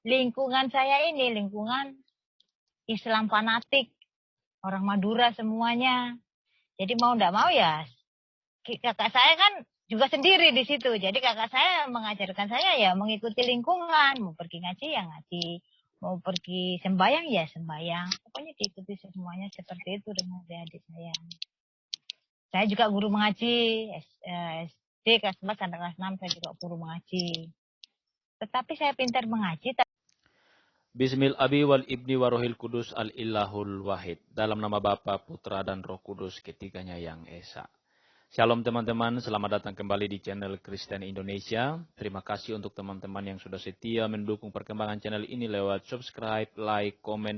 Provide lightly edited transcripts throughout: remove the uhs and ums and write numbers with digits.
lingkungan saya ini lingkungan Islam fanatik, orang Madura semuanya. Jadi mau enggak mau ya, kakak saya kan juga sendiri di situ. Jadi kakak saya mengajarkan saya ya mengikuti lingkungan. Mau pergi ngaji ya ngaji. Mau pergi sembayang ya sembayang. Pokoknya diikuti semuanya seperti itu dengan adik saya. Saya juga guru mengaji. SD kelas 4 sampai kelas 6 saya juga guru mengaji. Tetapi saya pintar mengaji. Bismil abi wal ibni warohil kudus al illahul wahid. Dalam nama Bapa, Putra, dan Roh Kudus ketiganya yang esa. Shalom teman-teman, selamat datang kembali di channel Kristen Indonesia. Terima kasih untuk teman-teman yang sudah setia mendukung perkembangan channel ini lewat subscribe, like, komen,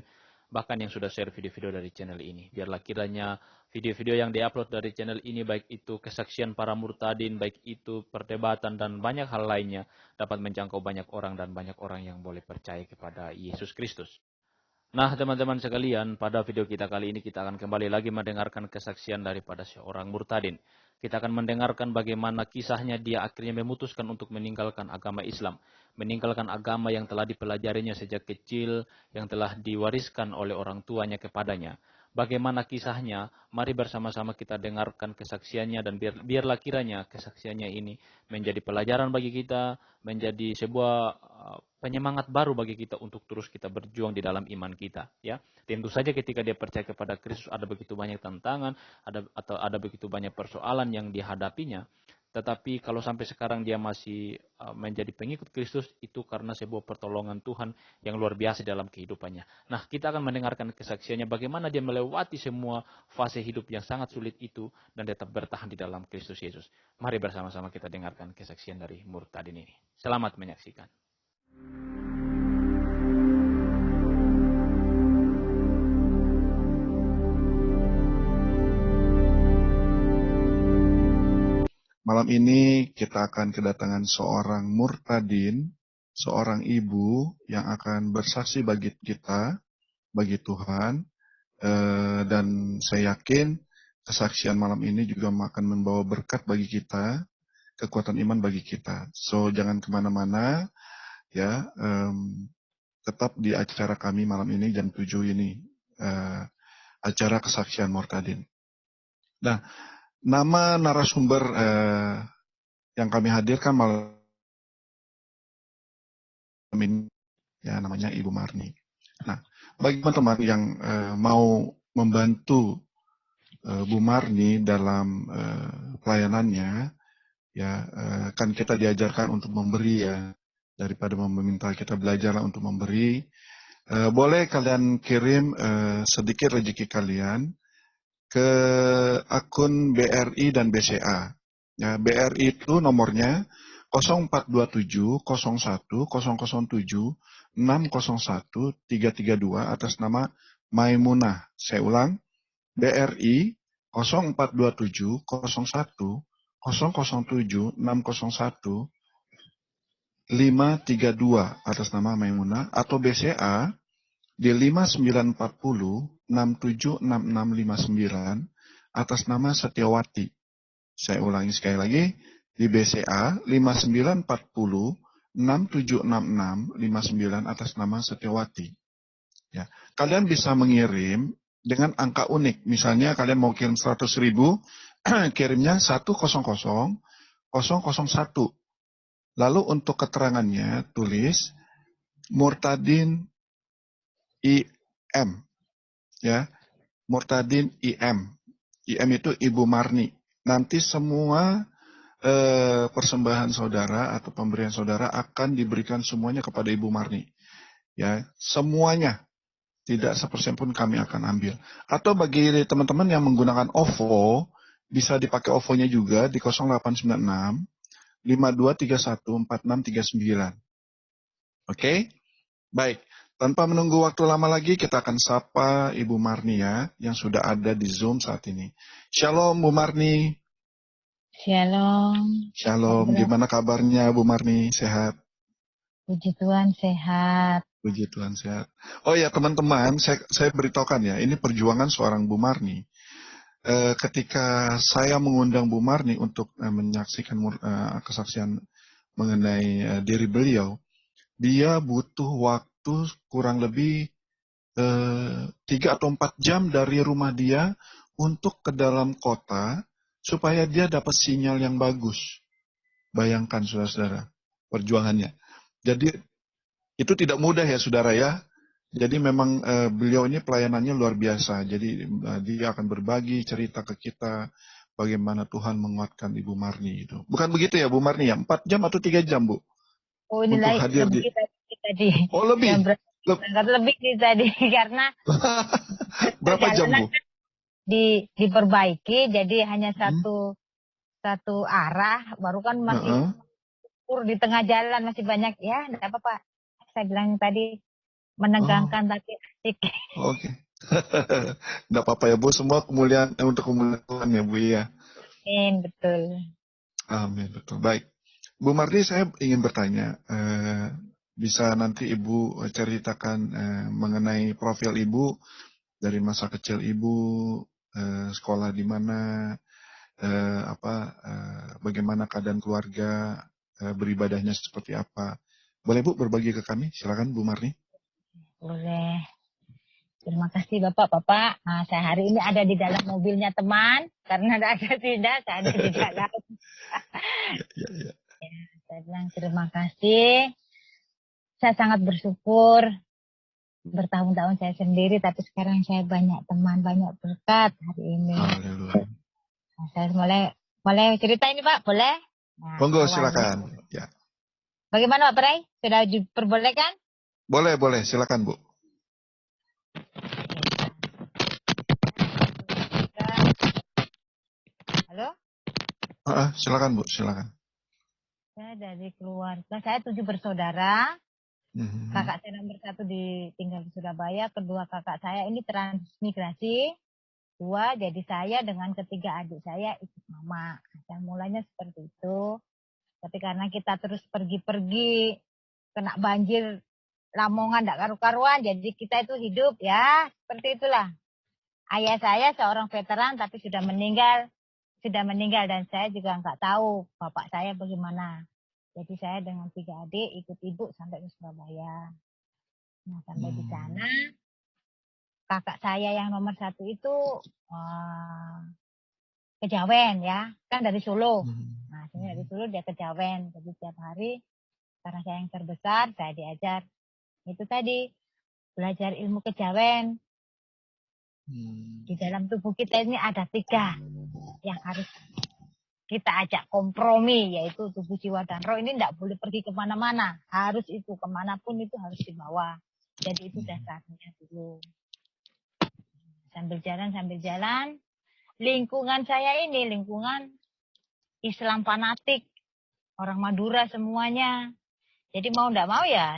bahkan yang sudah share video-video dari channel ini. Biarlah kiranya video-video yang diupload dari channel ini, baik itu kesaksian para murtadin, baik itu perdebatan dan banyak hal lainnya, dapat menjangkau banyak orang dan banyak orang yang boleh percaya kepada Yesus Kristus. Nah teman-teman sekalian, pada video kita kali ini kita akan kembali lagi mendengarkan kesaksian daripada seorang murtadin. Kita akan mendengarkan bagaimana kisahnya dia akhirnya memutuskan untuk meninggalkan agama Islam. Meninggalkan agama yang telah dipelajarinya sejak kecil, yang telah diwariskan oleh orang tuanya kepadanya. Bagaimana kisahnya? Mari bersama-sama kita dengarkan kesaksiannya dan biarlah kiranya kesaksiannya ini menjadi pelajaran bagi kita, menjadi sebuah penyemangat baru bagi kita untuk terus kita berjuang di dalam iman kita. Ya, tentu saja ketika dia percaya kepada Kristus ada begitu banyak tantangan, ada begitu banyak persoalan yang dihadapinya. Tetapi kalau sampai sekarang dia masih menjadi pengikut Kristus, itu karena sebuah pertolongan Tuhan yang luar biasa dalam kehidupannya. Nah, kita akan mendengarkan kesaksiannya bagaimana dia melewati semua fase hidup yang sangat sulit itu dan tetap bertahan di dalam Kristus Yesus. Mari bersama-sama kita dengarkan kesaksian dari murtadin ini. Selamat menyaksikan. Malam ini kita akan kedatangan seorang murtadin, seorang ibu yang akan bersaksi bagi kita, bagi Tuhan, dan saya yakin kesaksian malam ini juga akan membawa berkat bagi kita, kekuatan iman bagi kita. So jangan kemana-mana, ya, tetap di acara kami malam ini jam 7 ini, acara kesaksian murtadin. Nah, nama narasumber yang kami hadirkan malam ini ya namanya Ibu Marni. Nah, bagi teman-teman yang mau membantu Bu Marni dalam pelayanannya, ya kan kita diajarkan untuk memberi ya, daripada meminta kita belajarlah untuk memberi. Boleh kalian kirim sedikit rezeki kalian ke akun BRI dan BCA. Ya, BRI itu nomornya 0427 01 007 601 332 atas nama Maimunah. Saya ulang, BRI 0427 01 007 601 532 atas nama Maimunah, atau BCA di 5940 676659 atas nama Setiawati. Saya ulangi sekali lagi, di BCA 5940 676659 atas nama Setiawati. Ya, kalian bisa mengirim dengan angka unik. Misalnya kalian mau kirim 100.000, kirimnya 100 001. Lalu untuk keterangannya tulis Murtadin IM, ya, Murtadin IM. IM itu Ibu Marni. Nanti semua persembahan saudara atau pemberian saudara akan diberikan semuanya kepada Ibu Marni. Ya, semuanya. Tidak sepersen pun kami akan ambil. Atau bagi teman-teman yang menggunakan OVO, bisa dipakai OVO-nya juga di 0896 5231 4639. Oke? Baik. Tanpa menunggu waktu lama lagi, kita akan sapa Ibu Marni ya, yang sudah ada di Zoom saat ini. Shalom Bu Marni. Shalom. Shalom, gimana kabarnya Bu Marni? Sehat? Puji Tuhan sehat. Puji Tuhan sehat. Oh ya teman-teman, saya beritahukan ya, ini perjuangan seorang Bu Marni. Ketika saya mengundang Bu Marni untuk menyaksikan kesaksian mengenai diri beliau, dia butuh waktu kurang lebih 3 atau 4 jam dari rumah dia untuk ke dalam kota supaya dia dapat sinyal yang bagus. Bayangkan saudara-saudara perjuangannya. Jadi itu tidak mudah ya saudara ya. Jadi memang beliau ini pelayanannya luar biasa. Jadi dia akan berbagi cerita ke kita bagaimana Tuhan menguatkan Ibu Marni itu. Bukan begitu ya Bu Marni ya? 4 jam atau 3 jam Bu? Oh, Untuk nilai hadir lebih di... tadi. Oh Saya lebih? berangkat lebih nih tadi karena Berapa jam perjalanan Bu? diperbaiki jadi hanya satu arah, baru kan masih di tengah jalan masih banyak ya, enggak apa-apa. Saya bilang tadi menegangkan tapi asik. Oke. Enggak apa-apa ya Bu, semua kemuliaan untuk kemuliaan Tuhan ya Bu ya. Amin, betul. Amin, betul. Baik. Bu Marni, saya ingin bertanya, bisa nanti Ibu ceritakan mengenai profil Ibu dari masa kecil Ibu, sekolah di mana, bagaimana keadaan keluarga, beribadahnya seperti apa. Boleh Bu berbagi ke kami? Silakan Bu Marni. Boleh. Terima kasih Bapak. Nah, saya hari ini ada di dalam mobilnya teman karena ada tidak, saya ada di dalam. Ya. Saya bilang terima kasih. Saya sangat bersyukur. Bertahun-tahun saya sendiri, tapi sekarang saya banyak teman, banyak berkat hari ini. Haleluya. Nah, saya boleh cerita ini Pak, boleh? Nah, Monggo awalnya, silakan. Ya. bagaimana Pak Pray? Sudah diperbolehkan? Boleh, silakan Bu. Halo? Silakan Bu, silakan. Saya dari keluarga, saya 7 bersaudara. Kakak saya nomor 1 tinggal di Surabaya, kedua kakak saya ini transmigrasi, 2 jadi saya dengan ketiga adik saya ikut mama. Dan mulanya seperti itu. Tapi karena kita terus pergi-pergi, kena banjir, Lamongan tidak karu-karuan, jadi kita itu hidup ya seperti itulah. Ayah saya seorang veteran tapi sudah meninggal dan saya juga nggak tahu bapak saya bagaimana. Jadi saya dengan 3 adik ikut ibu sampai ke Surabaya. Nah sampai di sana kakak saya yang nomor 1 itu Kejawen ya, kan dari Solo. Nah saya dari Solo dia Kejawen, jadi tiap hari karena saya yang terbesar saya diajar itu tadi belajar ilmu kejawen. Di dalam tubuh kita ini ada 3 yang harus kita ajak kompromi, yaitu tubuh, jiwa, dan roh ini tidak boleh pergi kemana-mana. Harus itu, kemanapun itu harus dibawa. Jadi itu dasarnya dulu. Sambil jalan, lingkungan saya ini, lingkungan Islam fanatik. Orang Madura semuanya. Jadi mau tidak mau ya,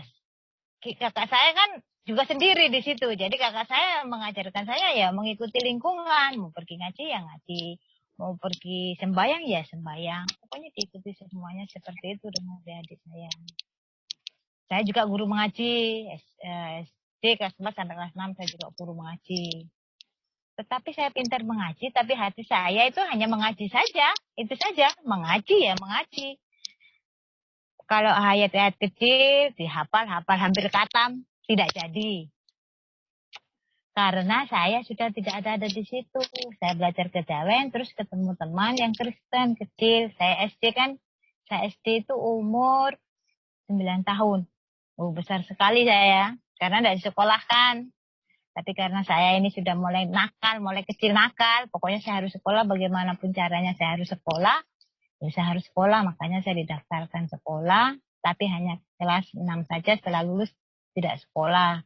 kakak saya kan juga sendiri di situ. Jadi kakak saya mengajarkan saya ya mengikuti lingkungan. Mau pergi ngaji ya ngaji. Mau pergi sembahyang ya sembahyang. Pokoknya diikuti semuanya seperti itu dengan adik saya. Saya juga guru mengaji. SD kelas 4 sampai kelas 6 saya juga guru mengaji. Tetapi saya pintar mengaji, tapi hati saya itu hanya mengaji saja. Itu saja, mengaji ya mengaji. Kalau ayat-ayat kecil dihafal hampir khatam, tidak jadi. Karena saya sudah tidak ada di situ. Saya belajar kejawen, terus ketemu teman yang Kristen kecil. Saya SD itu umur 9 tahun. Besar sekali saya, karena tidak disekolahkan. Tapi karena saya ini sudah mulai nakal, mulai kecil nakal, pokoknya saya harus sekolah, bagaimanapun caranya saya harus sekolah. Ya saya harus sekolah, makanya saya didaftarkan sekolah, tapi hanya kelas 6 saja, setelah lulus tidak sekolah.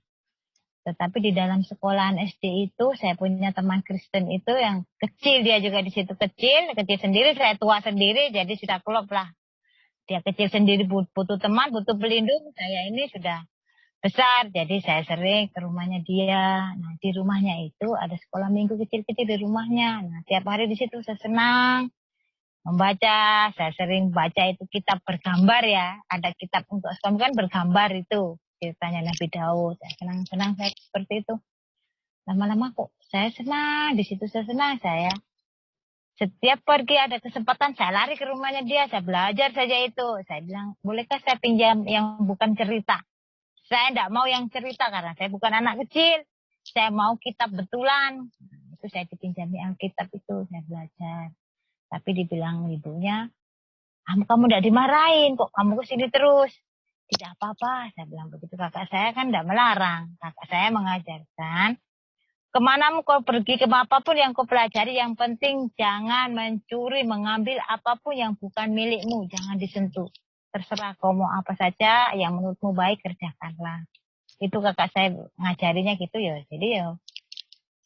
Tetapi di dalam sekolahan SD itu saya punya teman Kristen itu yang kecil, dia juga di situ kecil sendiri, saya tua sendiri, jadi sudah klop lah. Dia kecil sendiri butuh teman, butuh pelindung, saya ini sudah besar, jadi saya sering ke rumahnya dia. Nah di rumahnya itu ada sekolah minggu kecil-kecil di rumahnya. Nah tiap hari di situ saya senang membaca, saya sering baca itu kitab bergambar ya. Ada kitab untuk sekolah kan bergambar itu. Ceritanya Nabi Daud. Saya senang-senang saya seperti itu. Lama-lama kok saya senang, di situ saya senang saya. Setiap pergi ada kesempatan, saya lari ke rumahnya dia, saya belajar saja itu. Saya bilang, bolehkah saya pinjam yang bukan cerita? Saya tidak mau yang cerita karena saya bukan anak kecil. Saya mau kitab betulan. Itu saya dipinjami Alkitab itu, saya belajar. Tapi dibilang ibunya, kamu tidak dimarahin kok, kamu kesini terus. Tidak apa-apa, saya bilang begitu. Kakak saya kan tidak melarang. Kakak saya mengajarkan, kemana kau pergi, ke apapun yang kau pelajari, yang penting jangan mencuri, mengambil apapun yang bukan milikmu, jangan disentuh. Terserah kau mau apa saja, yang menurutmu baik kerjakanlah. Itu kakak saya ngajarinya gitu ya. Jadi ya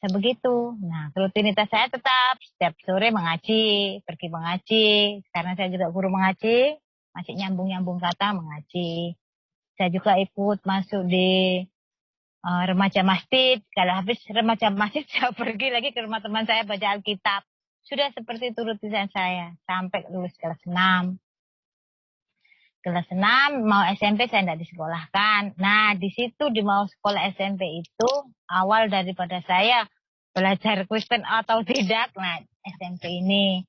sebegitu. Nah, rutinitas saya tetap setiap sore mengaji, pergi mengaji. Karena saya juga guru mengaji, masih nyambung-nyambung kata mengaji. Saya juga ikut masuk di remaja masjid. Kalau habis remaja masjid, saya pergi lagi ke rumah teman saya baca Alkitab. Sudah seperti itu rutinitas saya sampai lulus kelas 6. Kelas 6 mau SMP saya tidak disekolahkan. Nah, di situ di mau sekolah SMP itu awal daripada saya belajar Kristen atau tidak. Nah, SMP ini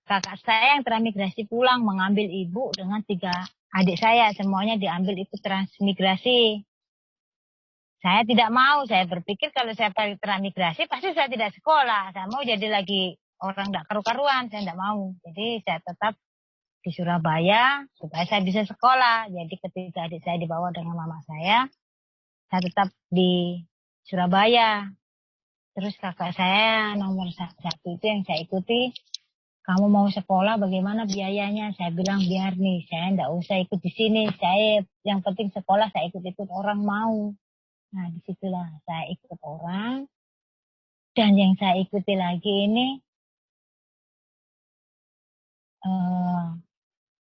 kakak saya yang transmigrasi pulang mengambil ibu dengan 3 adik saya, semuanya diambil ikut transmigrasi. Saya tidak mau, saya berpikir kalau saya transmigrasi pasti saya tidak sekolah. Saya mau jadi lagi orang tidak karu-karuan, saya tidak mau. Jadi saya tetap di Surabaya supaya saya bisa sekolah. Jadi ketika adik saya dibawa dengan mama saya tetap di Surabaya. Terus kakak saya nomor 1 itu yang saya ikuti, kamu mau sekolah bagaimana biayanya? Saya bilang biar nih, saya enggak usah ikut di sini. Saya yang penting sekolah, saya ikut-ikut orang mau. Nah, disitulah saya ikut orang. Dan yang saya ikuti lagi ini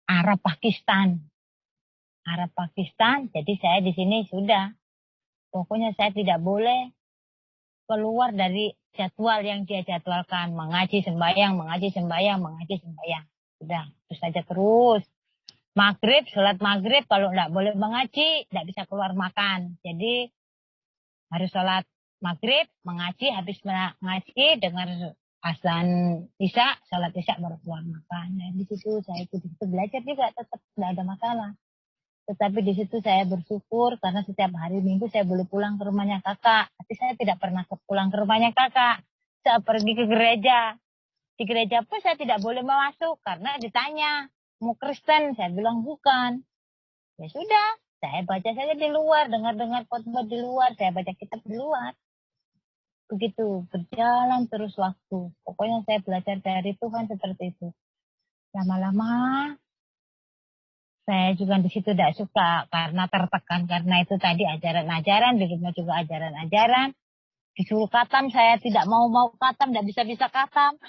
Arab Pakistan. Arab Pakistan, jadi saya di sini sudah. Pokoknya saya tidak boleh keluar dari jadwal yang dia jadwalkan. Mengaji sembahyang, mengaji sembahyang, mengaji sembahyang. Sudah, itu saja terus. Maghrib, sholat maghrib, kalau tidak boleh mengaji, tidak bisa keluar makan. Jadi harus sholat maghrib, mengaji, habis mengaji, dengar azan isya, sholat isya baru keluar makan. Nah, di situ saya ikut belajar juga, tetap tidak ada masalah. Tetapi di situ saya bersyukur karena setiap hari Minggu saya boleh pulang ke rumahnya kakak. Tapi saya tidak pernah pulang ke rumahnya kakak. Saya pergi ke gereja. Di gereja pun saya tidak boleh masuk karena ditanya, mau Kristen? Saya bilang bukan. Ya sudah, saya baca saja di luar, dengar-dengar khotbah di luar, saya baca kitab di luar. Begitu, berjalan terus waktu. Pokoknya saya belajar dari Tuhan seperti itu. Lama-lama saya juga di situ tidak suka karena tertekan, karena itu tadi ajaran-ajaran, di rumah juga ajaran-ajaran. Disuruh katam, saya tidak mau katam, tidak bisa katam.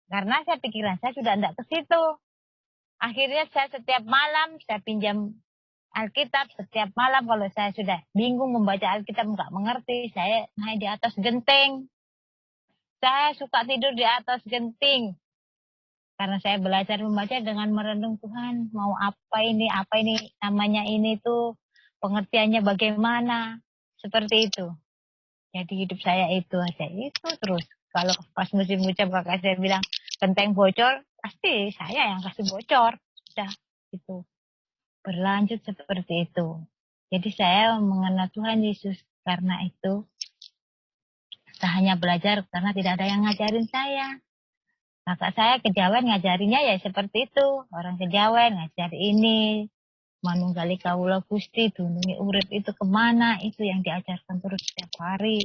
Karena saya pikiran saya sudah tidak ke situ. Akhirnya saya setiap malam saya pinjam Alkitab, setiap malam kalau saya sudah bingung membaca Alkitab, nggak mengerti, saya naik di atas genting. Saya suka tidur di atas genting. Karena saya belajar membaca dengan merenung Tuhan, mau apa ini namanya ini tuh, pengertiannya bagaimana, seperti itu. Jadi hidup saya itu aja, itu terus. Kalau pas musim hujan kakak saya bilang, genteng bocor, pasti saya yang kasih bocor. Sudah, itu. Berlanjut seperti itu. Jadi saya mengenal Tuhan Yesus karena itu. Saya hanya belajar karena tidak ada yang ngajarin saya. Kakak saya kejawen ngajarinya ya seperti itu. Orang kejawen ngajar ini. Manunggali kawula Gusti, dunungi urip itu kemana. Itu yang diajarkan terus setiap hari.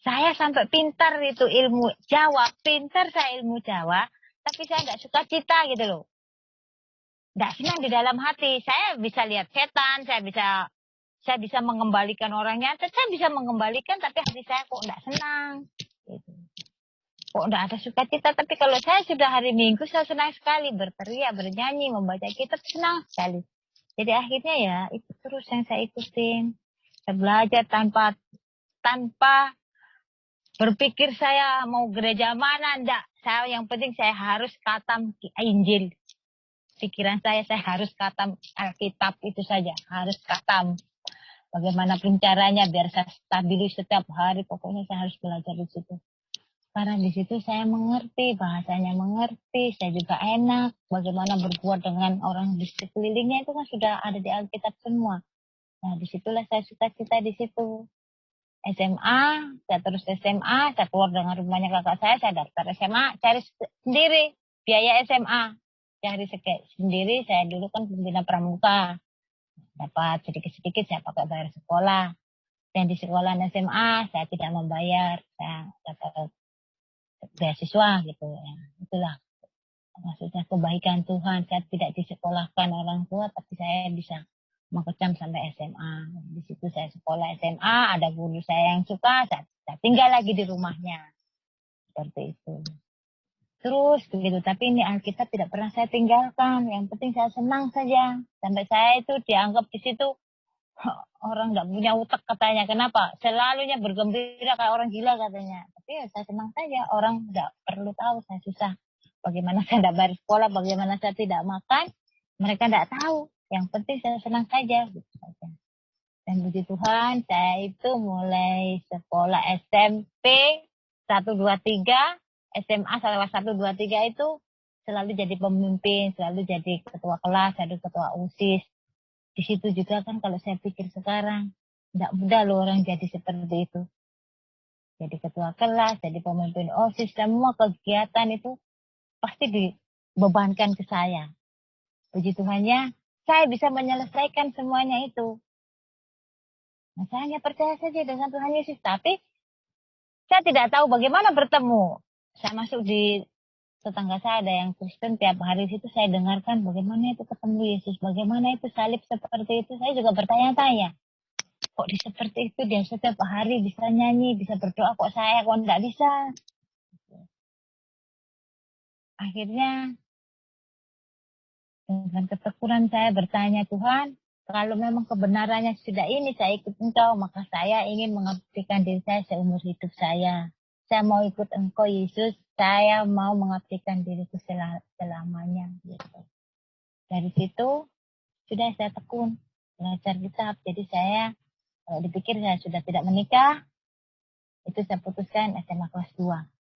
Saya sampai pintar itu ilmu Jawa. Pintar saya ilmu Jawa. Tapi saya nggak suka cita gitu loh. Nggak senang di dalam hati. Saya bisa lihat setan. Saya bisa mengembalikan orangnya. Saya bisa mengembalikan tapi hati saya kok nggak senang. Gitu. Kok enggak ada sukacita, tapi kalau saya sudah hari Minggu saya senang sekali berteriak, bernyanyi, membaca kitab, senang sekali. Jadi akhirnya ya itu terus yang saya ikutin. Saya belajar tanpa berpikir saya mau gereja mana, enggak. Saya yang penting saya harus khatam Injil. Pikiran saya harus khatam Alkitab itu saja, harus khatam. Bagaimanapun caranya biar saya stabil setiap hari, pokoknya saya harus belajar di situ. Karena di situ saya mengerti, bahasanya mengerti, saya juga enak. Bagaimana berbuat dengan orang di sekelilingnya itu kan sudah ada di Alkitab semua. Nah, disitulah saya suka cita di situ. SMA, saya terus SMA, saya keluar dengan rumahnya kakak saya daftar SMA, cari sendiri biaya SMA. Cari sendiri, saya dulu kan pembina pramuka. Dapat sedikit-sedikit saya pakai bayar sekolah. Dan di sekolah SMA saya tidak membayar, saya dapat beasiswa gitu ya. Itulah maksudnya kebaikan Tuhan. Saya tidak disekolahkan orang tua, tapi saya bisa mengecam sampai SMA. Di situ saya sekolah SMA, ada guru saya yang suka, saya tinggal lagi di rumahnya. Seperti itu. Terus begitu, tapi ini Alkitab tidak pernah saya tinggalkan. Yang penting saya senang saja. Sampai saya itu dianggap di situ orang nggak punya utak katanya. Kenapa? Selalunya bergembira kayak orang gila katanya. Tapi ya saya senang saja. Orang nggak perlu tahu saya susah. Bagaimana saya tidak bayar sekolah, bagaimana saya tidak makan. Mereka tidak tahu. Yang penting saya senang saja. Gitu saja. Dan puji Tuhan, saya itu mulai sekolah SMP 1, 2, 3, SMA salah 1, 2, 3 itu selalu jadi pemimpin, selalu jadi ketua kelas, jadi ketua OSIS. Di situ juga kan kalau saya pikir sekarang, tidak mudah loh orang jadi seperti itu. Jadi ketua kelas, jadi pemimpin OSIS, semua kegiatan itu pasti dibebankan ke saya. Puji Tuhannya, saya bisa menyelesaikan semuanya itu. Nah, saya hanya percaya saja dengan Tuhan Yesus. Tapi saya tidak tahu bagaimana bertemu. Saya masuk di tetangga saya ada yang Kristen, tiap hari situ saya dengarkan bagaimana itu ketemu Yesus. Bagaimana itu salib seperti itu. Saya juga bertanya-tanya. Kok di seperti itu dia setiap hari bisa nyanyi, bisa berdoa. Kok saya kok tidak bisa. Akhirnya dengan ketekunan saya bertanya, Tuhan, kalau memang kebenarannya sudah ini, saya ikut Engkau, maka saya ingin mengabdikan diri saya seumur hidup saya. Saya mau ikut Engkau, Yesus. Saya mau mengabdikan diriku selamanya. Gitu. Dari situ, sudah saya tekun belajar kitab. Jadi saya, kalau dipikir saya sudah tidak menikah, itu saya putuskan SMA kelas 2.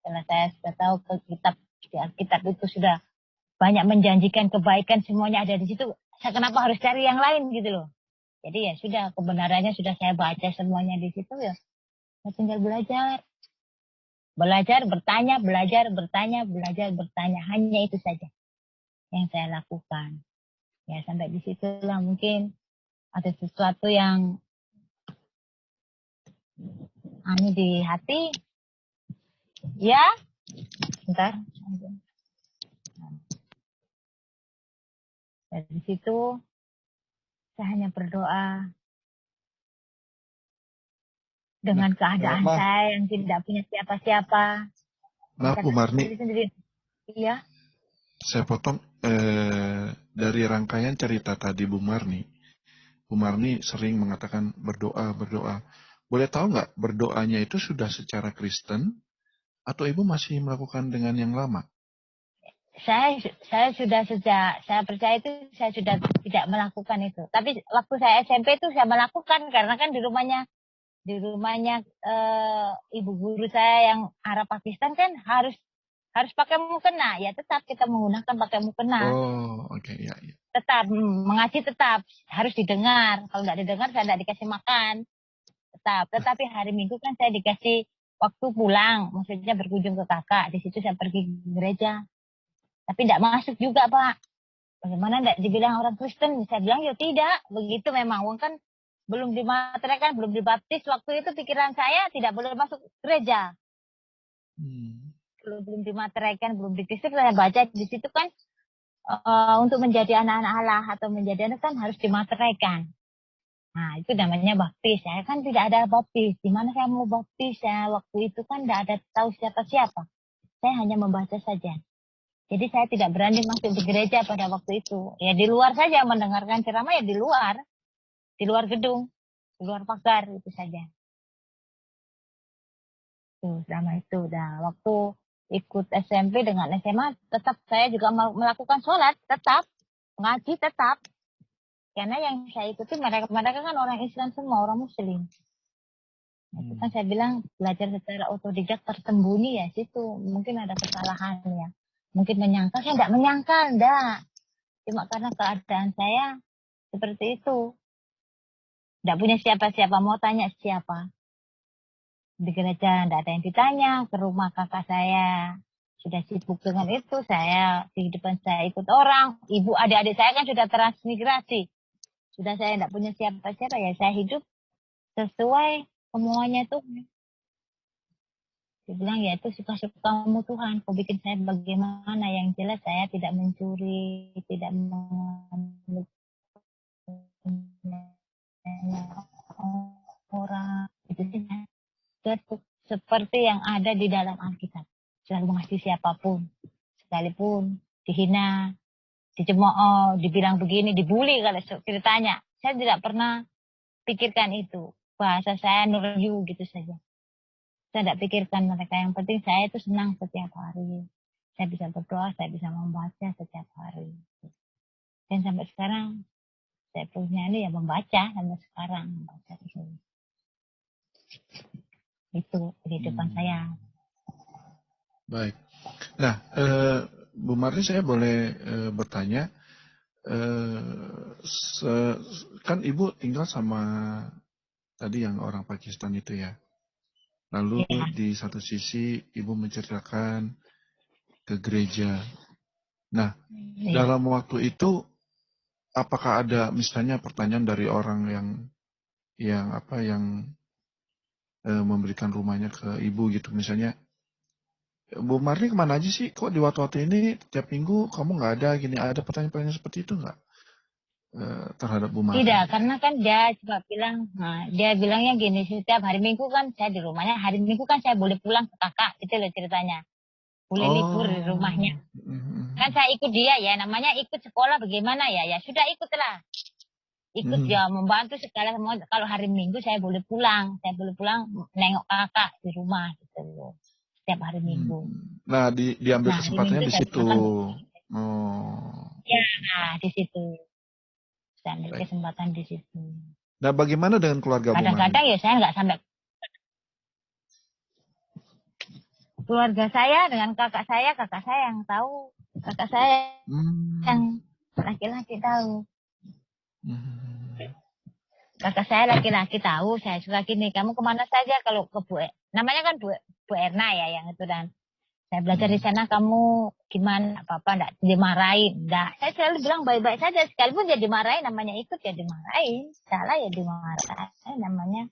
Setelah saya sudah tahu kitab, di Alkitab itu sudah banyak menjanjikan kebaikan, semuanya ada di situ. Saya kenapa harus cari yang lain gitu loh. Jadi ya sudah, kebenarannya sudah saya baca semuanya di situ ya. Saya tinggal belajar. Belajar, bertanya, belajar, bertanya, belajar, bertanya. Hanya itu saja yang saya lakukan. Ya sampai di situlah mungkin ada sesuatu yang di hati. Ya, bentar. Dari situ saya hanya berdoa. Dengan keadaan saya yang tidak punya siapa-siapa. Maaf Bu Marni. Iya. Saya potong dari rangkaian cerita tadi Bu Marni. Bu Marni sering mengatakan berdoa. Boleh tahu nggak berdoanya itu sudah secara Kristen atau Ibu masih melakukan dengan yang lama? Saya sudah sejak saya percaya itu saya sudah tidak melakukan itu. Tapi waktu saya SMP itu saya melakukan karena kan di rumahnya ibu guru saya yang Arab Pakistan kan harus pakai mukena. Ya tetap kita menggunakan pakai mukena. Oh, oke, ya. Tetap mengaji tetap harus didengar. Kalau tidak didengar saya tidak dikasih makan. Tetapi hari Minggu kan saya dikasih waktu pulang, maksudnya berkunjung ke kakak. Di situ saya pergi ke gereja. Tapi tidak masuk juga, Pak. Bagaimana tidak dibilang orang Kristen? Saya bilang, ya tidak. Begitu memang. Kan belum dimateraikan, belum dibaptis. Waktu itu pikiran saya tidak boleh masuk gereja. Belum dimateraikan, belum dikisip. Saya baca di situ kan, untuk menjadi anak-anak Allah atau menjadi anak kan harus dimateraikan. Nah, itu namanya baptis. Saya kan tidak ada baptis. Di mana saya mau baptis? Saya waktu itu kan tidak ada tahu siapa-siapa. Saya hanya membaca saja. Jadi saya tidak berani masuk di gereja pada waktu itu. Ya di luar saja mendengarkan ceramah ya di luar gedung, di luar pagar itu saja. Tuh, sama itu. Nah, waktu ikut SMP dengan SMA tetap saya juga melakukan sholat, tetap ngaji tetap. Karena yang saya ikuti mereka kan orang Islam semua, orang Muslim. Itu kan saya bilang belajar secara otodidak tersembunyi ya situ. Mungkin ada kesalahan ya. Mungkin menyangkal, saya enggak menyangkal, enggak. Cuma karena keadaan saya seperti itu. Enggak punya siapa-siapa, mau tanya siapa. Di gereja enggak ada yang ditanya, ke rumah kakak saya sudah sibuk dengan itu, saya kehidupan saya ikut orang. Ibu adik-adik saya kan sudah transmigrasi. Sudah saya enggak punya siapa-siapa ya, saya hidup sesuai semuanya tuh. Dia bilang ya itu suka-sukamu Tuhan, kau bikin saya bagaimana, yang jelas saya tidak mencuri, tidak mengambil orang, itu sih seperti yang ada di dalam Alkitab. Selalu mengasihi siapapun, sekalipun dihina, dicemooh, dibilang begini, dibully kalau ceritanya. Saya tidak pernah pikirkan itu. Bahasa saya nuryu gitu saja. Saya tidak pikirkan mereka. Yang penting saya itu senang setiap hari. Saya bisa berdoa, saya bisa membaca setiap hari. Dan sampai sekarang saya punya ini ya membaca sampai sekarang. Membaca itu kehidupan saya. Baik. Nah, Bu Marli saya boleh bertanya, kan Ibu tinggal sama tadi yang orang Pakistan itu ya. Lalu Ya. di satu sisi Ibu menceritakan ke gereja. Nah, Ya. dalam waktu itu apakah ada misalnya pertanyaan dari orang yang memberikan rumahnya ke Ibu gitu, misalnya, Bu Marli kemana aja sih? Kok di waktu-waktu ini tiap minggu kamu nggak ada gini? Ada pertanyaan-pertanyaan seperti itu nggak terhadap Bu Marli? Tidak, karena kan dia coba bilang, dia bilangnya gini, setiap hari Minggu kan saya di rumahnya, hari Minggu kan saya boleh pulang ke kakak, itu loh ceritanya. Boleh libur di rumahnya. Kan saya ikut dia ya, namanya ikut sekolah bagaimana ya, ya sudah ikutlah. Ikut ya membantu segala semua. Kalau hari Minggu saya boleh pulang nengok kakak di rumah gitu loh. Setiap hari Minggu. Nah, diambil Nah, kesempatannya di situ. Ya, di situ. Saya ambil Baik. kesempatan di situ. Nah, bagaimana dengan keluarga Bu Marli? Kadang-kadang ya saya nggak sampai. Keluarga saya dengan kakak saya yang tahu. Kakak saya yang laki-laki tahu. Kakak saya laki-laki tahu, saya suka gini, kamu kemana saja kalau ke namanya kan Bu Erna ya yang itu, dan saya belajar di sana, kamu gimana, apa-apa enggak dimarahin, enggak. Saya selalu bilang baik-baik saja, sekalipun ya dimarahin, namanya ikut ya dimarahin, salah ya dimarahin namanya.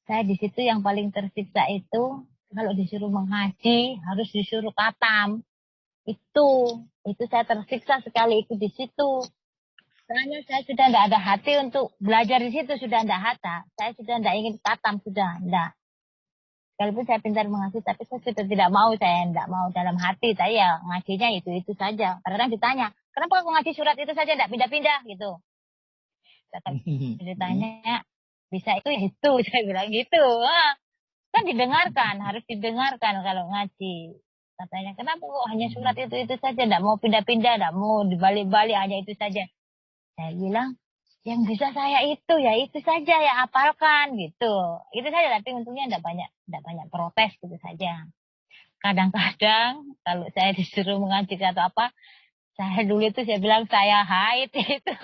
Saya di situ yang paling tersiksa itu, kalau disuruh mengaji, harus disuruh katam. Itu saya tersiksa sekali ikut di situ. Soalnya saya sudah tidak ada hati untuk belajar di situ, sudah tidak hata. Saya sudah tidak ingin katam, sudah tidak. Sekalipun saya pintar mengaji, tapi saya sudah tidak mau, saya tidak mau dalam hati. Saya ngajinya itu saja. Kadang-kadang ditanya, kenapa aku ngaji surat itu saja, tidak pindah-pindah gitu. Ditanya, bisa itu, saya bilang gitu. Kan didengarkan, harus didengarkan kalau ngaji. Katanya, kenapa kok hanya surat itu saja, tidak mau pindah-pindah, tidak mau dibalik-balik, hanya itu saja. Saya bilang, yang bisa saya itu saja ya, apalkan gitu. Itu saja, tapi untungnya tidak banyak protes gitu saja. Kadang-kadang kalau saya disuruh mengaji atau apa, saya dulu itu saya bilang saya haid itu.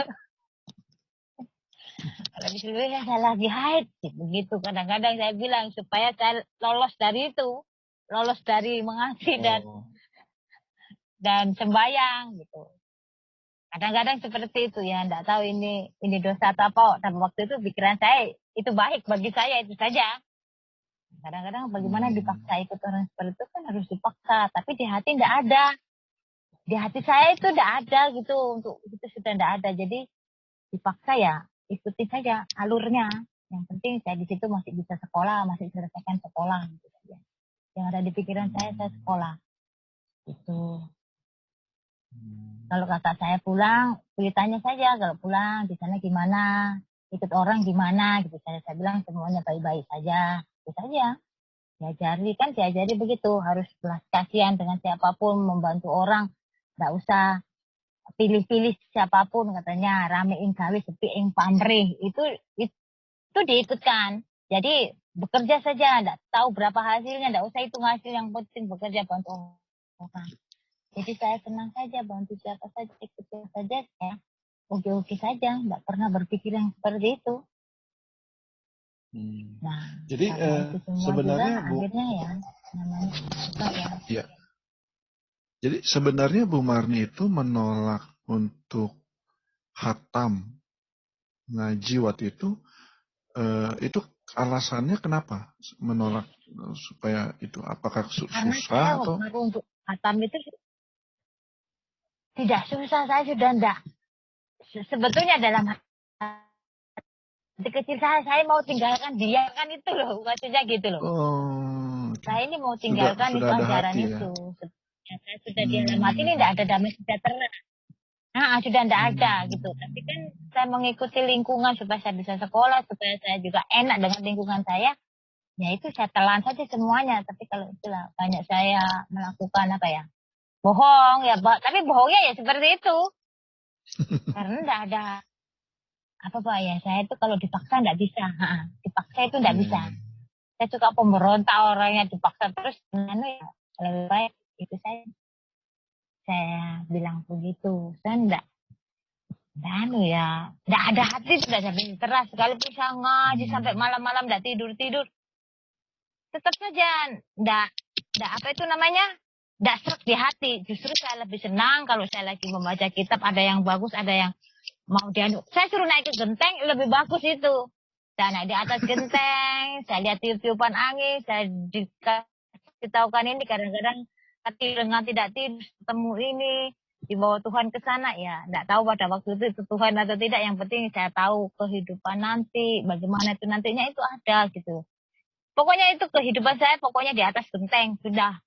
Kalau disuruh ya saya lagi haid, begitu. Kadang-kadang saya bilang supaya saya lolos dari itu, lolos dari mengaji dan sembahyang gitu. Kadang-kadang seperti itu ya, enggak tahu ini dosa atau apa. Tapi waktu itu pikiran saya itu baik bagi saya, itu saja. Kadang-kadang bagaimana dipaksa ikut orang seperti itu, kan harus dipaksa. Tapi di hati enggak ada. Di hati saya itu enggak ada gitu. Untuk itu sudah enggak ada. Jadi dipaksa ya, ikuti saja alurnya. Yang penting saya di situ masih bisa sekolah, masih selesaikan sekolah gitu saja. Yang ada di pikiran saya sekolah. Itu. Kalau kakak saya pulang, tanya saja kalau pulang di sana gimana, ikut orang gimana gitu. Saya bilang semuanya baik-baik saja, itu saja. Diajari begitu, harus belas kasihan dengan siapapun, membantu orang, nggak usah pilih-pilih siapapun katanya, ramein gawe sepi ing pamrih. Itu itu diikutkan. Jadi bekerja saja, enggak tahu berapa hasilnya, enggak usah hitung hasil, yang penting bekerja bantu orang. Jadi saya senang saja bantu siapa saja, ikut siapa saja, saya oke-oke saja, enggak pernah berpikir yang seperti itu. Nah, Jadi karena itu semua sebenarnya juga, akhirnya ya namanya susah ya. ya. Jadi sebenarnya Bu Marni itu menolak untuk khatam ngaji waktu itu alasannya kenapa menolak supaya itu? Apakah Karena saya susah atau? waktu untuk khatam itu tidak susah, saya sudah enggak. Sebetulnya dalam hati kecil saya mau tinggalkan dia, kan itu loh maksudnya gitu loh. Oh, Saya ini mau sudah tinggalkan itu ada ajaran hati ya. itu. Sebenarnya saya sudah di dalam hati ini tidak ada damai sejahtera. Nah, sudah tidak ada gitu. Tapi kan saya mengikuti lingkungan supaya saya bisa sekolah, supaya saya juga enak dengan lingkungan saya. Ya itu saya telan saja semuanya. Tapi kalau itulah banyak saya melakukan apa ya, bohong ya, tapi bohongnya ya seperti itu. Karena tidak ada apa Pak ya, saya itu kalau dipaksa tidak bisa. Dipaksa itu tidak bisa. Saya suka pemberontak, orangnya dipaksa terus. Ya lebih baik itu saya bilang begitu. Saya enggak ya, enggak ada hati, sudah sampai teras. Sekali bisa ngaji sampai malam-malam enggak tidur-tidur. Tetap saja enggak apa itu namanya? Enggak serak di hati. Justru saya lebih senang kalau saya lagi membaca kitab, ada yang bagus, ada yang mau dianu. Saya suruh naik ke genteng, lebih bagus itu. Saya naik di atas genteng, saya lihat tiup-tiupan angin, saya dikasih tahukan ini, kadang-kadang hati dengan tidak tidur, ketemu ini, dibawa Tuhan ke sana, ya tidak tahu pada waktu itu Tuhan atau tidak, yang penting saya tahu kehidupan nanti, bagaimana itu nantinya itu ada gitu. Pokoknya itu kehidupan saya, pokoknya di atas genteng, sudah.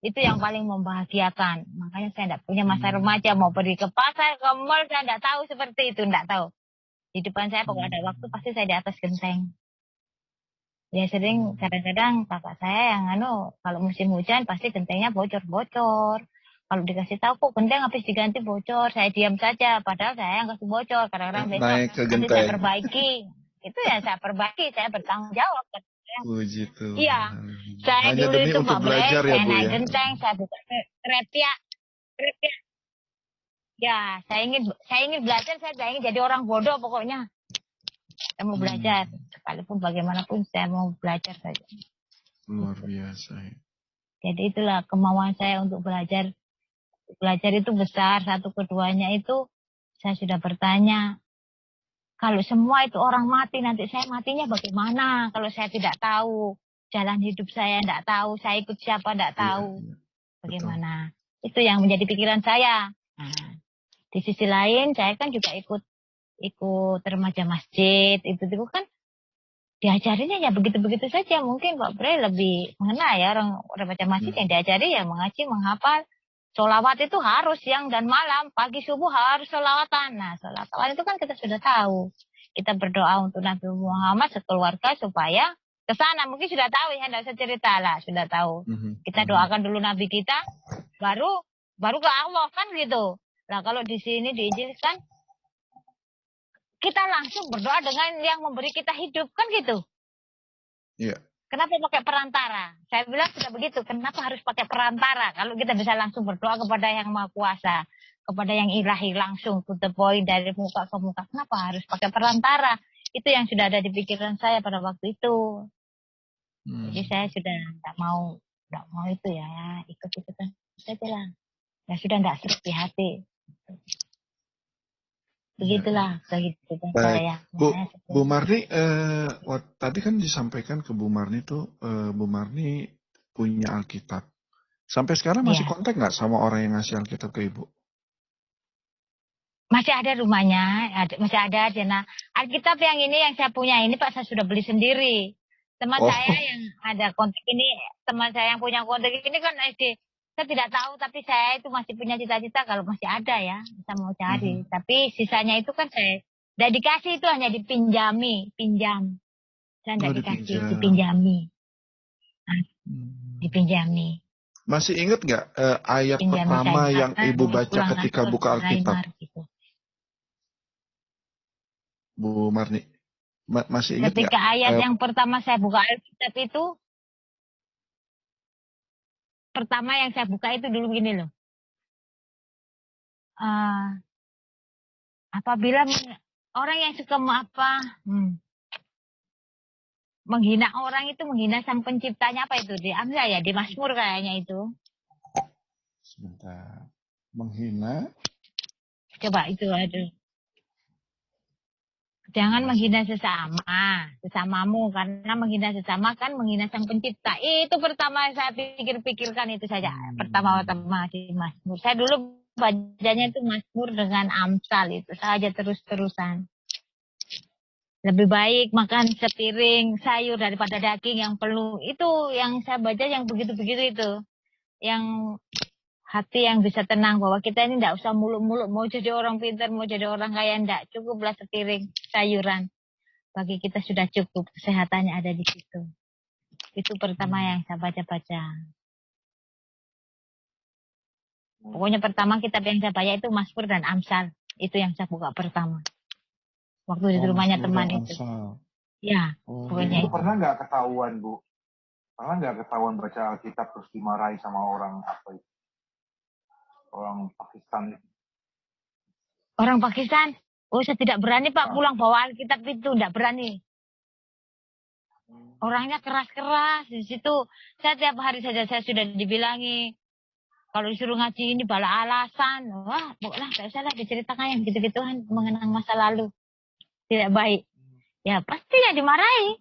Itu yang paling membahagiakan. Makanya saya tidak punya masa remaja, mau pergi ke pasar, ke mall, saya tidak tahu seperti itu, tidak tahu. Di depan saya pokoknya ada waktu, pasti saya di atas genteng. Ya sering kadang-kadang kakak saya yang kalau musim hujan pasti gentengnya bocor-bocor. Kalau dikasih tahu kok genteng habis diganti bocor, saya diam saja. Padahal saya yang kasih bocor. Kadang-kadang besok Naik ke nanti saya genteng. perbaiki. Itu ya saya perbaiki, saya bertanggung jawab. Puji Tuhan. Iya, saya Hanya dulu demi itu untuk Mbak Bre, belajar ya saya Bu naik ya. genteng, saya buka krepia. Ya, saya ingin belajar, saya ingin jadi orang bodoh pokoknya. Saya mau belajar, sekalipun bagaimanapun saya mau belajar saja. Luar biasa. Jadi itulah kemauan saya untuk belajar. Belajar itu besar, satu keduanya itu saya sudah bertanya. Kalau semua itu orang mati, nanti saya matinya bagaimana? Kalau saya tidak tahu, jalan hidup saya tidak tahu, saya ikut siapa tidak tahu. Bagaimana? Itu yang menjadi pikiran saya. Nah, di sisi lain saya kan juga ikut remaja masjid, itu kan diajarinya ya begitu-begitu saja. Mungkin Pak Bre lebih mengenal ya, orang remaja masjid yang diajari ya mengaji, menghafal. Sholawat itu harus siang dan malam, pagi subuh harus sholawatan. Nah, sholawatan itu kan kita sudah tahu. Kita berdoa untuk Nabi Muhammad sekeluarga supaya ke sana. Mungkin sudah tahu ya, tidak usah cerita lah, sudah tahu. Kita doakan dulu Nabi kita, baru ke Allah kan gitu. Nah, kalau di sini diinjilkan, kita langsung berdoa dengan yang memberi kita hidup, kan gitu. Iya. Kenapa pakai perantara? Saya bilang sudah begitu, kenapa harus pakai perantara? Kalau kita bisa langsung berdoa kepada yang Maha Kuasa, kepada yang ilahi langsung, to the point, dari muka ke muka. Kenapa harus pakai perantara? Itu yang sudah ada di pikiran saya pada waktu itu. Jadi saya sudah tidak mau itu ya, ikut-ikutan saja lah. Ya sudah tidak serak di hati. Begitulah kehidupan saya. Bu Marni, tadi kan disampaikan ke Bu Marni tuh, Bu Marni punya Alkitab. Sampai sekarang masih kontak nggak sama orang yang ngasih Alkitab ke Ibu? Masih ada rumahnya, masih ada. Nah, Alkitab yang ini yang saya punya ini Pak, saya sudah beli sendiri. Teman saya yang ada kontak ini, teman saya yang punya kontak ini kan SD. Saya tidak tahu, tapi saya itu masih punya cita-cita kalau masih ada ya, bisa mau cari. Tapi sisanya itu kan saya tidak dikasih, itu hanya pinjam. Saya tidak dikasih, dipinjami. Nah, dipinjami. Masih ingat nggak ayat pertama yang Ibu baca ketika buka Alkitab? Gitu. Bu Marni. masih ingat nggak? Ketika ayat yang pertama saya buka Alkitab itu, pertama yang saya buka itu dulu gini loh. Apabila orang yang suka menghina orang itu menghina sang penciptanya, apa itu? Diambil ya di Mazmur kayaknya itu. Sebentar. Menghina. Coba itu aduh. Jangan menghina sesamamu, karena menghina sesama kan menghina sang pencipta. Itu pertama saya pikirkan itu saja. Pertama-tama di Mazmur. Saya dulu bacanya itu Mazmur dengan Amsal itu saja terus-terusan. Lebih baik makan sepiring sayur daripada daging yang penuh. Itu yang saya baca yang begitu-begitu itu. Yang hati yang bisa tenang bahwa kita ini tidak usah muluk-muluk mau jadi orang pintar, mau jadi orang kaya, tidak cukuplah sepiring sayuran. Bagi kita sudah cukup, kesehatannya ada di situ. Itu pertama yang saya baca-baca. Pokoknya pertama kitab yang saya baca itu Mazmur dan Amsal. Itu yang saya buka pertama. Waktu di rumahnya teman itu. Ya, pokoknya itu. Pernah nggak ketahuan, Bu? Pernah nggak ketahuan baca Alkitab terus dimarahi sama orang apa itu? Orang Pakistan. Orang Pakistan? Oh, saya tidak berani Pak pulang bawa Alkitab itu, tidak berani. Orangnya keras-keras di situ. Saya tiap hari saja saya sudah dibilangi kalau disuruh ngaji ini bala alasan. Wah, boleh, tidak usah lah diceritakan yang gitu-gituan mengenang masa lalu. Tidak baik. Ya pastinya dimarahi.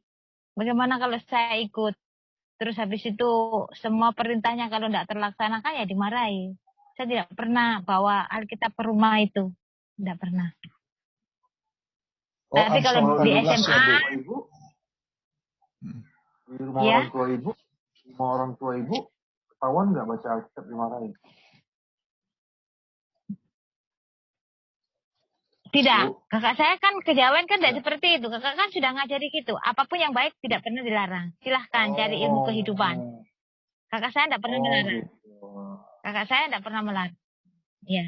Bagaimana kalau saya ikut? Terus habis itu semua perintahnya kalau tidak terlaksanakan ya dimarahi. Saya tidak pernah bawa Alkitab ke rumah itu. Tidak pernah. Tapi kalau di SMA, Ibu, di rumah orang tua Ibu, rumah orang tua Ibu, ketahuan nggak baca Alkitab dimarahi? Tidak. Kakak saya kan kejauhan kan tidak seperti itu. Kakak kan sudah ngajari gitu. Apapun yang baik tidak pernah dilarang. Silahkan cari ilmu kehidupan. Kakak saya tidak pernah melarang. Kakak saya tidak pernah melarang. Ya.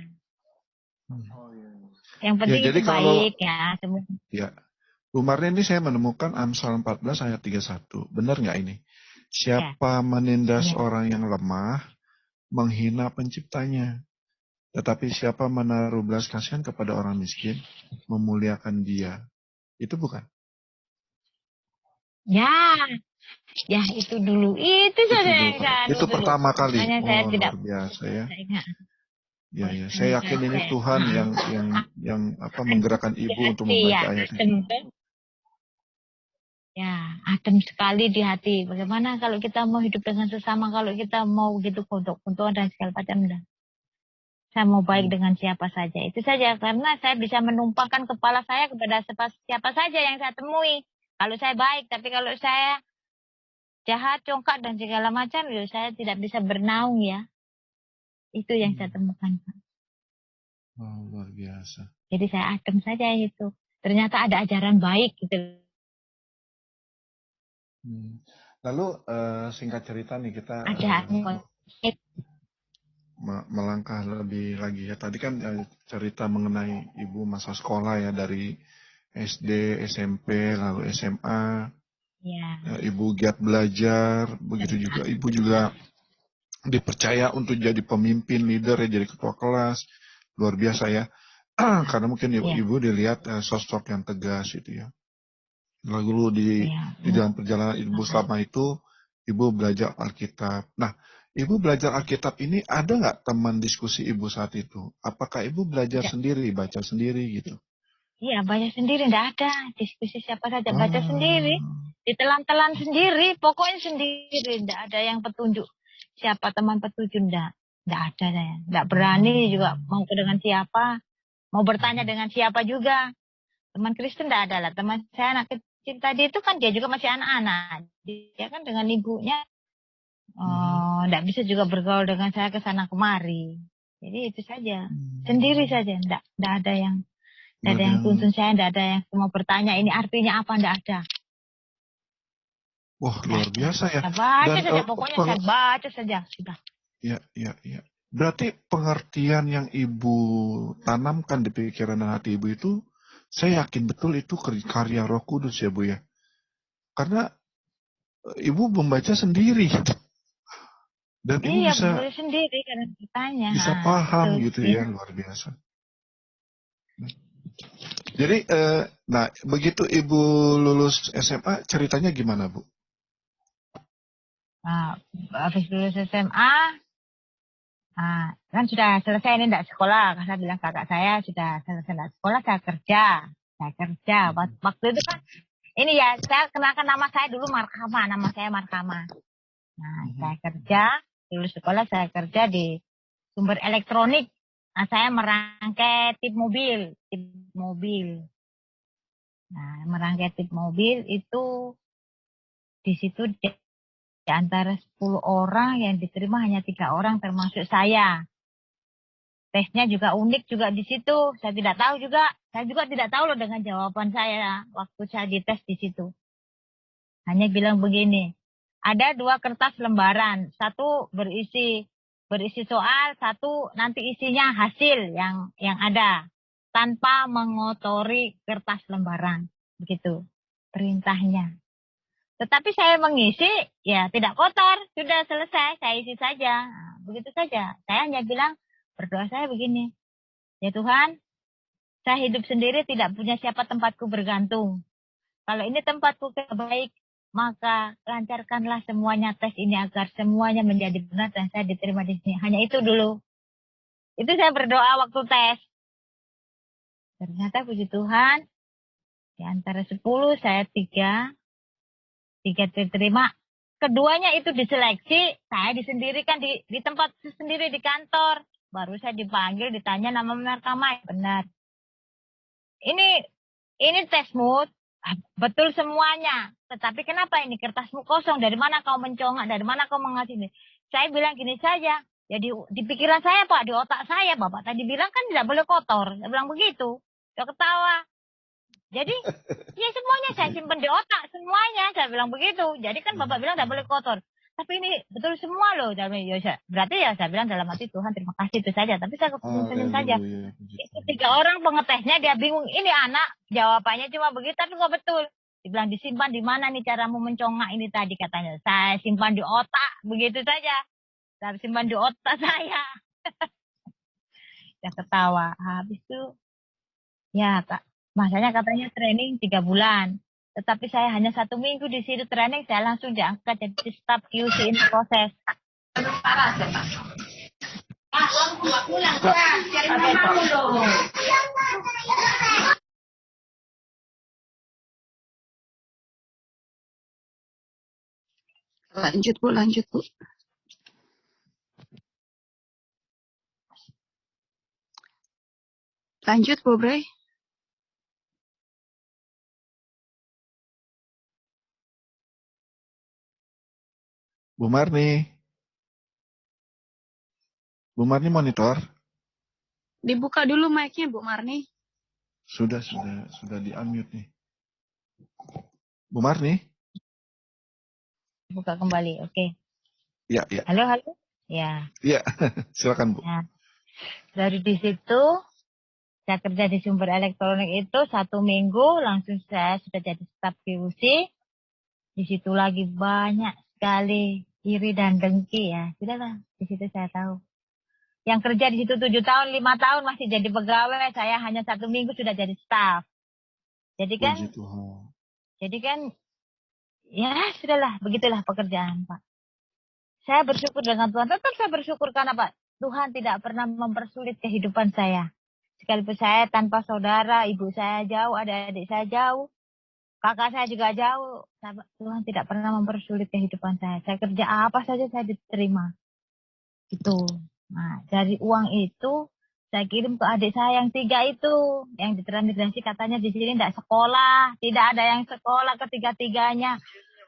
Yang penting jadi itu baik ya. Ya. Bu Marni, ini saya menemukan Amsal 14 ayat 31. Benar nggak ini? Siapa menindas orang yang lemah, menghina penciptanya. Tetapi siapa menaruh belas kasihan kepada orang miskin, memuliakan dia. Itu bukan? Ya itu dulu. Itu saja yang saya itu pertama kali. Saya tidak luar biasa ya. Ya, saya yakin ini Tuhan yang menggerakkan ibu untuk membaca ayat ini. Ya, adem sekali di hati. Bagaimana kalau kita mau hidup dengan sesama, kalau kita mau gitu keuntungan dan segala macam. Saya mau baik dengan siapa saja. Itu saja, karena saya bisa menumpahkan kepala saya kepada siapa saja yang saya temui. Kalau saya baik, tapi kalau saya jahat, congkak, dan segala macam, ya saya tidak bisa bernaung ya. Itu yang saya temukan. Oh, luar biasa. Jadi saya adem saja itu. Ternyata ada ajaran baik gitu. Lalu singkat cerita nih kita melangkah lebih lagi ya. Tadi kan cerita mengenai ibu masa sekolah ya, dari SD, SMP, lalu SMA. Ya, ibu giat belajar, begitu juga ibu juga dipercaya untuk jadi pemimpin, leader ya, jadi ketua kelas. Luar biasa ya. Karena mungkin ibu dilihat sosok yang tegas itu ya. Lalu di dalam perjalanan ibu selama itu, ibu belajar Alkitab. Nah, ibu belajar Alkitab ini ada nggak teman diskusi ibu saat itu? Apakah ibu belajar sendiri, baca sendiri gitu? Iya, baca sendiri, enggak ada. Diskusi siapa saja, baca sendiri. Ditelan-telan sendiri, pokoknya sendiri. Enggak ada yang petunjuk. Siapa teman petunjuk, enggak ada saya. Enggak berani juga mau dengan siapa. Mau bertanya dengan siapa juga. Teman Kristen enggak ada lah. Teman saya anak kecil tadi itu kan dia juga masih anak-anak. Dia kan dengan ibunya. Enggak bisa juga bergaul dengan saya ke sana kemari. Jadi itu saja. Sendiri saja. Enggak ada yang... Tidak ada yang tuntun saya, tidak ada yang mau bertanya ini artinya apa, tidak ada. Wah, luar biasa ya. Saya baca saja, pokoknya saya baca saja. Sudah. Ya. Berarti pengertian yang ibu tanamkan di pikiran dan hati ibu itu Saya yakin betul itu karya Roh Kudus ya Bu ya. Karena Ibu membaca sendiri. Dan Ibu Iya, bisa boleh sendiri karena ditanya. paham Betul. gitu ya, luar biasa. Jadi, nah begitu Ibu lulus SMA, ceritanya gimana Bu? Nah, habis lulus SMA, kan sudah selesai ini enggak sekolah. Karena bilang kakak saya sudah selesai enggak sekolah, saya kerja. Saya kerja. Waktu itu kan, ini ya, saya kenalkan nama saya dulu Markama. Nama saya Markama. Nah, saya kerja, lulus sekolah saya kerja di sumber elektronik. Nah, saya merangkai tip mobil. Nah, merangkai tip mobil itu di situ di antara 10 orang yang diterima hanya 3 orang termasuk saya. Tesnya juga unik juga di situ. Saya tidak tahu juga. Saya juga tidak tahu loh dengan jawaban saya waktu saya dites di situ. Hanya bilang begini. Ada 2 kertas lembaran. Satu berisi soal, satu nanti isinya hasil yang ada. Tanpa mengotori kertas lembaran. Begitu perintahnya. Tetapi saya mengisi, ya tidak kotor. Sudah selesai, saya isi saja. Nah, begitu saja. Saya hanya bilang, berdoa saya begini. Ya Tuhan, saya hidup sendiri tidak punya siapa tempatku bergantung. Kalau ini tempatku baik, maka lancarkanlah semuanya tes ini agar semuanya menjadi benar dan saya diterima di sini. Hanya itu dulu. Itu saya berdoa waktu tes. Ternyata puji Tuhan, di antara 10 saya 3 diterima. Keduanya itu diseleksi, saya disendirikan di tempat sendiri di kantor. Baru saya dipanggil, ditanya nama Markama, benar. Ini tesmu, betul semuanya. Tetapi kenapa ini kertasmu kosong? Dari mana kau mencongak? Dari mana kau mengasih ini? Saya bilang gini saja. Jadi di pikiran saya Pak, di otak saya, Bapak tadi bilang kan tidak boleh kotor. Saya bilang begitu. Dia ketawa. Jadi ya semuanya saya simpan di otak, semuanya saya bilang begitu. Jadi kan Bapak bilang tidak boleh kotor. Tapi ini betul semua loh. Berarti ya saya bilang dalam hati Tuhan terima kasih itu saja. Tapi saya senyum saja. Itu 3 orang pengetesnya dia bingung. Ini anak jawabannya cuma begitu tapi nggak betul. Dibilang disimpan di mana nih caramu mencongak ini tadi katanya. Saya simpan di otak begitu saja. Saya simpan di otak saya. Dia ketawa. Habis itu ya Kak. Masanya katanya training 3 bulan. Tetapi saya hanya 1 minggu di situ training, saya langsung diangkat jadi staf QC in proses. Lanjut Bu, lanjut Bu. Lanjut Bu Bray. Bu Marni. Bu Marni monitor. Dibuka dulu mic-nya Bu Marni. Sudah di-unmute nih. Bu Marni? Buka kembali, oke. Ya. Halo. Ya. Iya, silakan Bu. Nah, dari di situ saya kerja di sumber elektronik itu 1 minggu langsung saya sudah jadi staf QC. Di situ lagi banyak sekali iri dan dengki ya. Sudahlah, di situ saya tahu. Yang kerja di situ 7 tahun, 5 tahun masih jadi pegawai. Saya hanya 1 minggu sudah jadi staf. Jadi kan, ya sudahlah, begitulah pekerjaan Pak. Saya bersyukur dengan Tuhan. Tetap saya bersyukur karena Pak, Tuhan tidak pernah mempersulit kehidupan saya. Sekalipun saya tanpa saudara, ibu saya jauh, adik-adik saya jauh. Kakak saya juga jauh. Tuhan tidak pernah mempersulit kehidupan saya. Saya kerja apa saja saya diterima. Itu. Nah, dari uang itu saya kirim ke adik saya yang 3 itu. Yang ditransmigrasi katanya di sini tidak sekolah. Tidak ada yang sekolah ketiga-tiganya.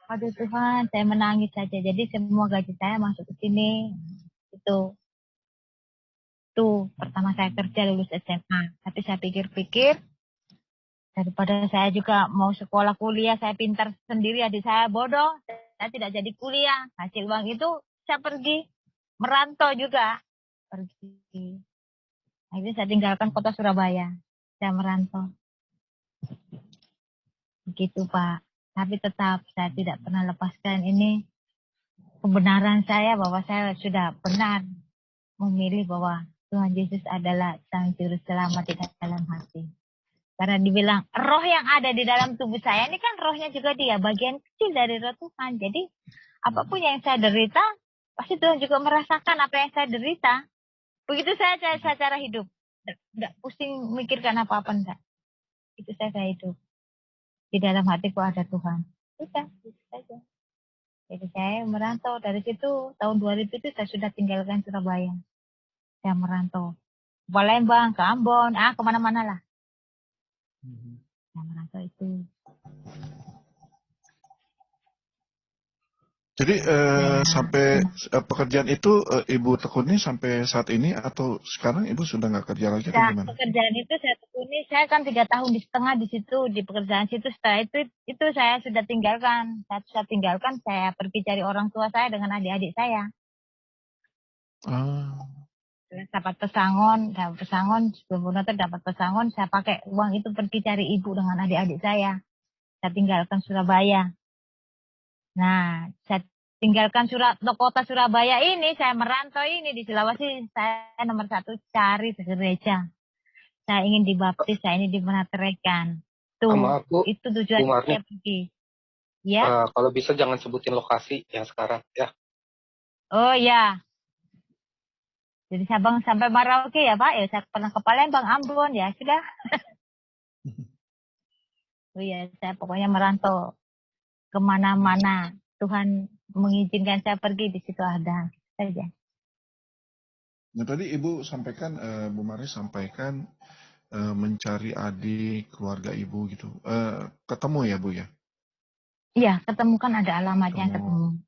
Aduh Tuhan, saya menangis saja. Jadi semua gaji saya masuk ke sini. Itu. Tuh, pertama saya kerja lulus SMA. Tapi saya pikir-pikir. Daripada saya juga mau sekolah kuliah, saya pintar sendiri, adik saya bodoh, saya tidak jadi kuliah. Hasil uang itu saya pergi merantau juga. Pergi. Akhirnya saya tinggalkan kota Surabaya. Saya merantau. Begitu Pak. Tapi tetap saya tidak pernah lepaskan ini kebenaran saya bahwa saya sudah benar memilih bahwa Tuhan Yesus adalah Sang Juru Selamat di dalam hati. Karena dibilang roh yang ada di dalam tubuh saya ini kan rohnya juga dia, bagian kecil dari roh Tuhan. Jadi apapun yang saya derita, pasti Tuhan juga merasakan apa yang saya derita. Begitu saya cara hidup. Enggak pusing mikirkan apa-apa enggak. Itu saya hidup. Di dalam hatiku ada Tuhan. Sudah, itu saja. Jadi saya merantau dari situ tahun 2000 itu saya sudah tinggalkan Surabaya. Saya merantau ke Palembang, ke Ambon, kemana-mana lah. Saya merantau itu. Jadi sampai pekerjaan itu Ibu tekuni sampai saat ini atau sekarang Ibu sudah nggak kerja lagi atau gimana? Pekerjaan itu saya tekuni, saya kan 3 tahun di setengah di situ di pekerjaan situ. Setelah itu saya sudah tinggalkan. Saya tinggalkan, saya pergi cari orang tua saya dengan adik-adik saya. Dapat pesangon, sebelum nonton dapat pesangon, saya pakai uang itu pergi cari ibu dengan adik-adik saya. Saya tinggalkan Surabaya. Nah, saya tinggalkan kota Surabaya ini, saya merantau ini di Sulawesi, saya nomor 1 cari gereja. Saya ingin dibaptis, saya ini dimenateraikan. Tuh, aku, itu tujuan saya pergi. Ya. Kalau bisa jangan sebutin lokasi yang sekarang, ya. Oh ya. Jadi Sabang sampai Merauke ya Pak, ya saya pernah ke Palembang, Ambon, ya sudah. Oh ya, saya pokoknya merantau kemana-mana. Tuhan mengizinkan saya pergi, di situ ada saja. Nah tadi Ibu sampaikan, Bu Mari sampaikan mencari adik, keluarga Ibu gitu. Ketemu ya Bu ya? Iya, ketemu kan ada alamatnya ketemu.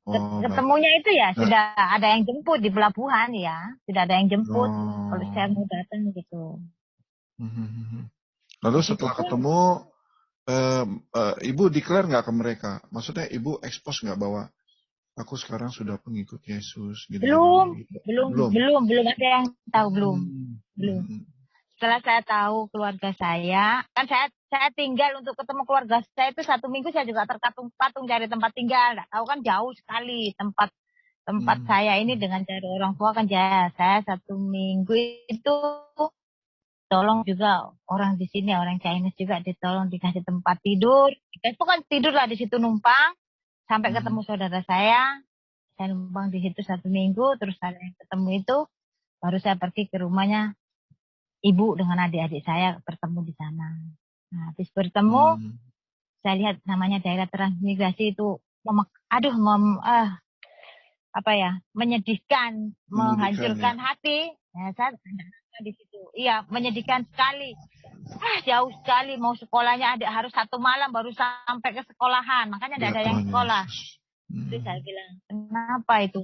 Ketemunya itu ya sudah ada yang jemput di pelabuhan ya. Sudah ada yang jemput kalau saya mau datang gitu. Lalu setelah ketemu, Ibu declare nggak ke mereka? Maksudnya Ibu expose nggak bahwa aku sekarang sudah pengikut Yesus? Gitu, belum ada yang tahu, belum. Setelah saya tahu keluarga saya, kan saya tinggal untuk ketemu keluarga saya itu 1 minggu saya juga terkatung-katung cari tempat tinggal. Nggak tahu kan jauh sekali tempat saya ini dengan cari orang tua kan jaya. Saya 1 minggu itu tolong juga orang di sini, orang Chinese juga ditolong dikasih tempat tidur. Itu kan tidur lah di situ numpang sampai ketemu saudara saya. Saya numpang di situ 1 minggu, terus saya ketemu itu, baru saya pergi ke rumahnya ibu dengan adik-adik saya bertemu di sana. Nah, habis bertemu, saya lihat namanya daerah transmigrasi itu, menyedihkan, menghancurkan hati. Ya, saya di situ. Iya, menyedihkan sekali. Jauh sekali mau sekolahnya harus 1 malam baru sampai ke sekolahan. Makanya tidak ada yang sekolah. Itu saya bilang, kenapa itu?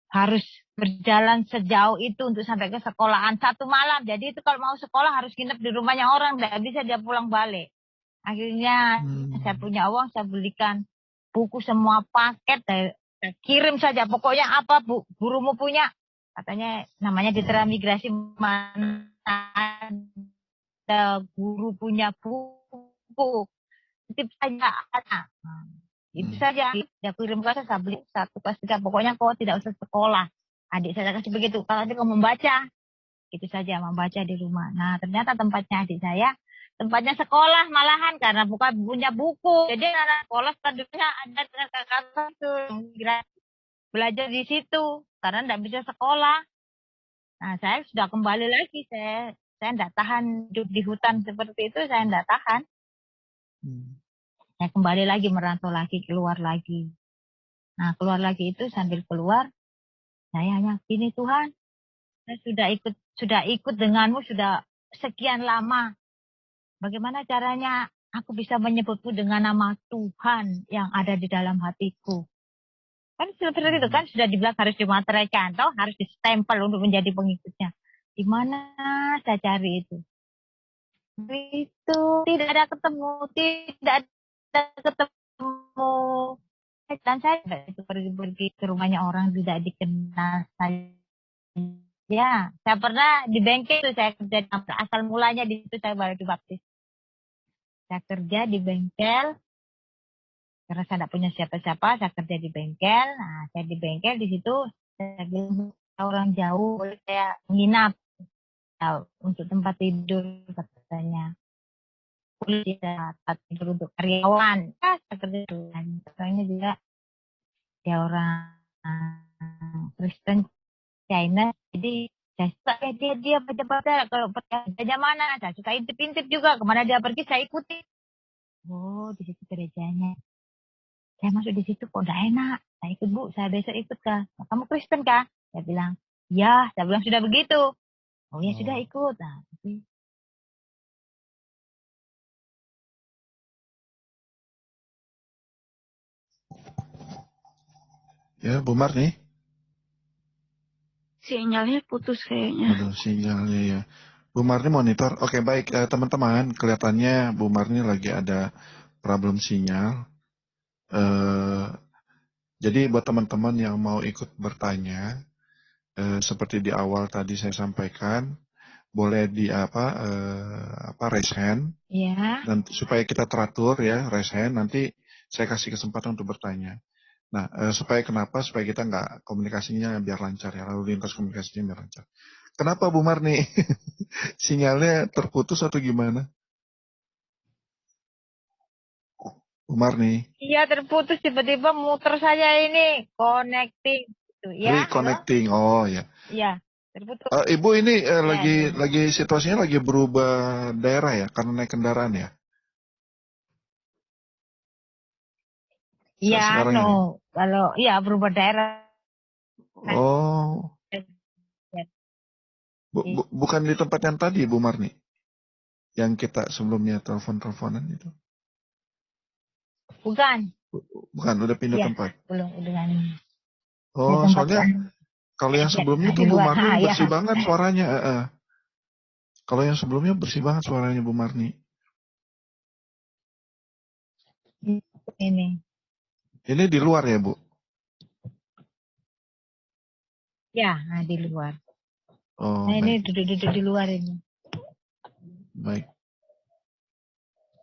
Harus berjalan sejauh itu untuk sampai ke sekolahan 1 malam. Jadi itu kalau mau sekolah harus nginep di rumahnya orang, tidak bisa dia pulang balik. Akhirnya saya punya uang, saya belikan buku semua paket, saya kirim saja. Pokoknya apa gurumu punya, katanya namanya di transmigrasi mana ada guru punya buku, titip saja anak. Itu saja. Dia kirim ke saya beli 1 kelas 3. Pokoknya kau tidak usah sekolah. Adik saya kasih begitu. Kalau nanti kau membaca. Itu saja, membaca di rumah. Nah, ternyata tempatnya adik saya, tempatnya sekolah malahan. Karena bukan punya buku. Jadi anak sekolah selanjutnya ada dengan kakak itu. Belajar di situ. Karena tidak bisa sekolah. Nah, saya sudah kembali lagi. Saya tidak tahan hidup di hutan seperti itu. Saya tidak tahan. Saya kembali lagi, merantau lagi, keluar lagi. Nah, keluar lagi itu sambil keluar, saya hanya gini, Tuhan, saya sudah ikut denganmu sudah sekian lama. Bagaimana caranya aku bisa menyebutmu dengan nama Tuhan yang ada di dalam hatiku? Kan seperti itu kan sudah dibilang harus dimateraikan, toh harus distempel untuk menjadi pengikutnya. Di mana saya cari itu? Itu tidak ada ketemu. Dan saya itu pergi ke rumahnya orang tidak dikenal saya. Ya, saya pernah di bengkel itu saya kerja, asal mulanya di situ saya baru dibaptis. Saya kerja di bengkel, Karena saya tidak punya siapa-siapa, saya kerja di bengkel. Nah, saya di bengkel di situ saya bilang orang jauh boleh saya menginap untuk tempat tidur katanya. Boleh ya, tempat tidur untuk karyawan. Saya kerja dulu. Soalnya juga dia orang Kristen China, jadi saya suka dia baca-baca kalau kerjanya mana, saya suka intip-intip juga kemana dia pergi saya ikuti. Oh, di situ gerejanya. Saya masuk di situ kok udah enak. Saya ikut Bu, saya besok ikut kah? Nah, kamu Kristen kah? Saya bilang, ya, saya bilang sudah begitu. Oh ya sudah ikut. Nah, tapi Ya, Bu Marni. Sinyalnya putus kayaknya. Aduh, sinyalnya ya. Bu Marni monitor. Oke, baik. Teman-teman, kelihatannya Bu Marni lagi ada problem sinyal. Jadi buat teman-teman yang mau ikut bertanya, seperti di awal tadi saya sampaikan, boleh di raise hand. ya. Dan supaya kita teratur ya, raise hand. Nanti saya kasih kesempatan untuk bertanya. Nah, supaya kita nggak komunikasinya biar lancar ya, lalu lintas komunikasinya biar lancar. Kenapa Bu Marni? Sinyalnya terputus atau gimana? Bu Marni? Iya terputus tiba-tiba muter saja ini connecting gitu ya. Reconnecting. Oh ya. Iya, terputus. Ibu ini Ya, lagi situasinya lagi berubah daerah ya karena naik kendaraan ya? Iya, Sekarang ini. kalau iya berubah daerah. Oh. Bukan di tempat yang tadi Bu Marni? Yang kita sebelumnya telepon-teleponan itu? Bukan. Bukan, udah pindah Ya, tempat? belum, udah. Oh, soalnya kalau yang sebelumnya tuh Bu Marni bersih banget suaranya. Kalau yang sebelumnya bersih banget suaranya Bu Marni. Ini di luar ya Bu? Ya, di luar. Oh, nah, ini duduk-duduk di luar ini. Baik.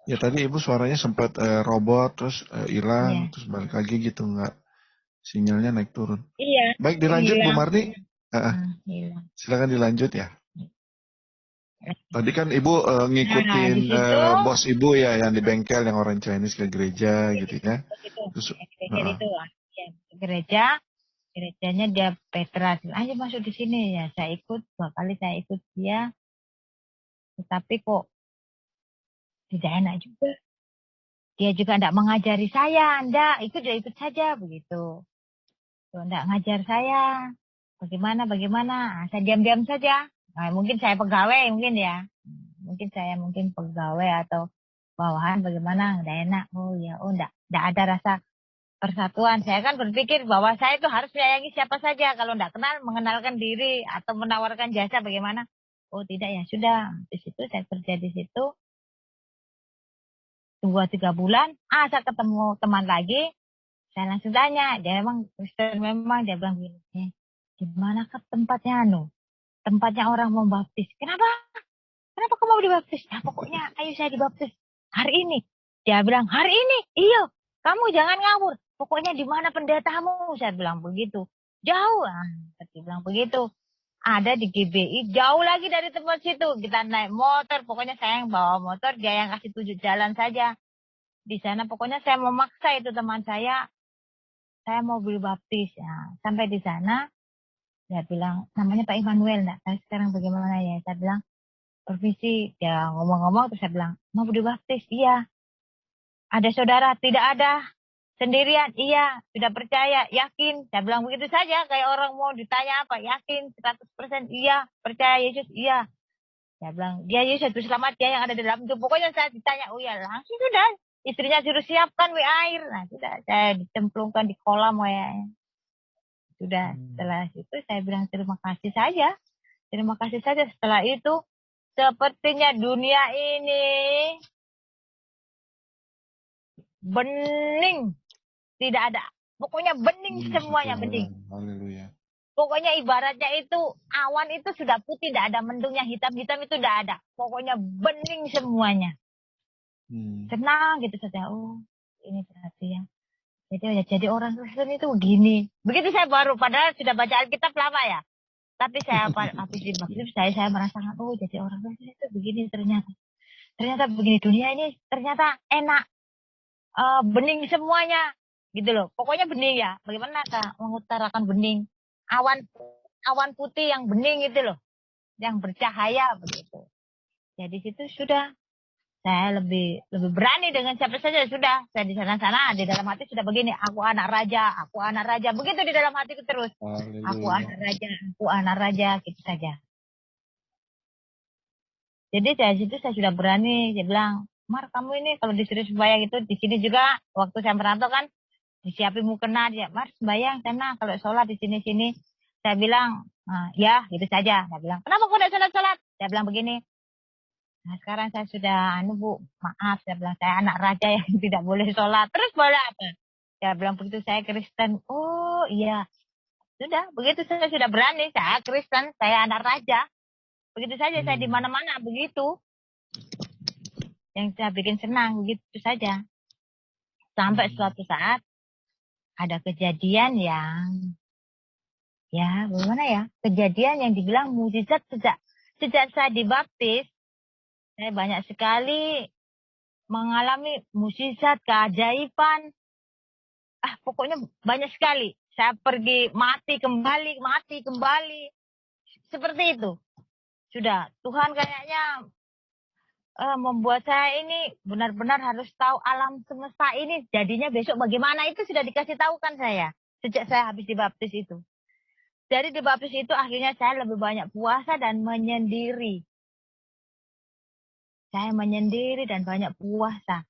Ya tadi Ibu suaranya sempat robot, terus hilang, terus balik lagi gitu, nggak sinyalnya naik turun. Iya. Baik, dilanjut Bu Marni. Silakan dilanjut ya. Tadi kan Ibu ngikutin bos Ibu ya yang di bengkel, yang orang Chinese ke gereja gitu ya. Terus, gerejanya dia Petra, ayo masuk di sini ya. Saya ikut 2 kali, saya ikut dia. Tetapi kok tidak enak juga. Dia juga tidak mengajari saya, ikut saja begitu. Tidak ngajar saya, bagaimana, saya diam-diam saja. Nah, mungkin saya pegawai, mungkin saya pegawai atau bawahan, bagaimana, tidak enak. Oh ya, tidak ada rasa persatuan. Saya kan berpikir bahwa saya itu harus menyayangi siapa saja. Kalau tidak kenal, mengenalkan diri atau menawarkan jasa, bagaimana? Oh tidak ya, sudah. Di situ saya kerja di situ 2-3 bulan. Saya ketemu teman lagi. Saya langsung tanya, dia memang Kristen, dia bilang begini, gimana ke tempatnya tempatnya orang mau baptis. Kenapa kamu mau dibaptis? Ya pokoknya ayo saya dibaptis hari ini. Dia bilang hari ini, iya, kamu jangan ngawur. Pokoknya di mana pendetamu, saya bilang begitu. Jauh, dia bilang begitu. Ada di GBI, jauh lagi dari tempat situ. Kita naik motor, pokoknya saya yang bawa motor, dia yang kasih tunjuk jalan saja. Di sana pokoknya saya memaksa itu teman saya mau beli baptis. Ya, sampai di sana, dia bilang, namanya Pak Immanuel, enggak tahu sekarang bagaimana ya. Saya bilang, permisi. Dia ngomong-ngomong, terus saya bilang, mau beli baptis? Iya. Ada saudara? Tidak ada. Sendirian? Iya. Sudah percaya? Yakin? Saya bilang begitu saja, kayak orang mau ditanya apa. Yakin? 100% iya. Percaya Yesus? Iya. Saya bilang, dia Yesus itu selamat, dia yang ada di dalam itu. Pokoknya saya ditanya, oh ya langsung sudah. Istrinya suruh siapkan air. Nah, sudah saya dicemplungkan di kolam Sudah, setelah itu saya bilang terima kasih saja. Terima kasih saja. Setelah itu, sepertinya dunia ini bening. Tidak ada. Pokoknya bening semuanya, bening. Haleluya. Pokoknya ibaratnya itu, awan itu sudah putih, tidak ada mendungnya, hitam-hitam itu tidak ada. Pokoknya bening semuanya. Senang gitu saja. Oh, ini berarti ya. Jadi orang Kristen itu begini. Begitu saya baru, padahal sudah baca Alkitab lama ya. Tapi saya habis dibaptis saya merasakan, oh jadi orang Kristen itu begini ternyata. Ternyata begini, dunia ini ternyata enak. Bening semuanya. Gitu loh. Pokoknya bening ya. Bagaimana mengutarakan bening? Awan putih yang bening itu loh. Yang bercahaya begitu. Jadi situ sudah saya lebih berani dengan siapa saja sudah. Saya di sana di dalam hati sudah begini, aku anak raja, begitu di dalam hatiku terus. Aku anak raja, gitu saja. Jadi dari situ saya sudah berani, saya bilang, Mar kamu ini kalau disuruh sembahyang itu di sini juga waktu saya merantau kan disiapin mukena dia, Mar sembahyang sana kalau sholat di sini. Saya bilang, ya gitu saja. Saya bilang, kenapa kau tidak sholat? Saya bilang begini. Nah sekarang saya sudah, Bu, maaf, saya bilang saya anak raja yang tidak boleh sholat. Terus boleh apa? Saya bilang begitu saya Kristen. Oh iya, sudah, begitu saya sudah berani, saya Kristen, saya anak raja. Begitu saja saya di mana-mana begitu. Yang saya bikin senang, begitu saja. Sampai suatu saat ada kejadian yang, ya bagaimana ya, kejadian yang dibilang mujizat sejak saya dibaptis. Saya banyak sekali mengalami mukjizat, keajaiban. Pokoknya banyak sekali. Saya pergi mati kembali. Seperti itu. Sudah, Tuhan kayaknya membuat saya ini benar-benar harus tahu alam semesta ini jadinya besok bagaimana. Itu sudah dikasih tahu kan saya. Sejak saya habis dibaptis itu. Dari dibaptis itu akhirnya saya lebih banyak puasa dan menyendiri. Saya menyendiri dan banyak puasa.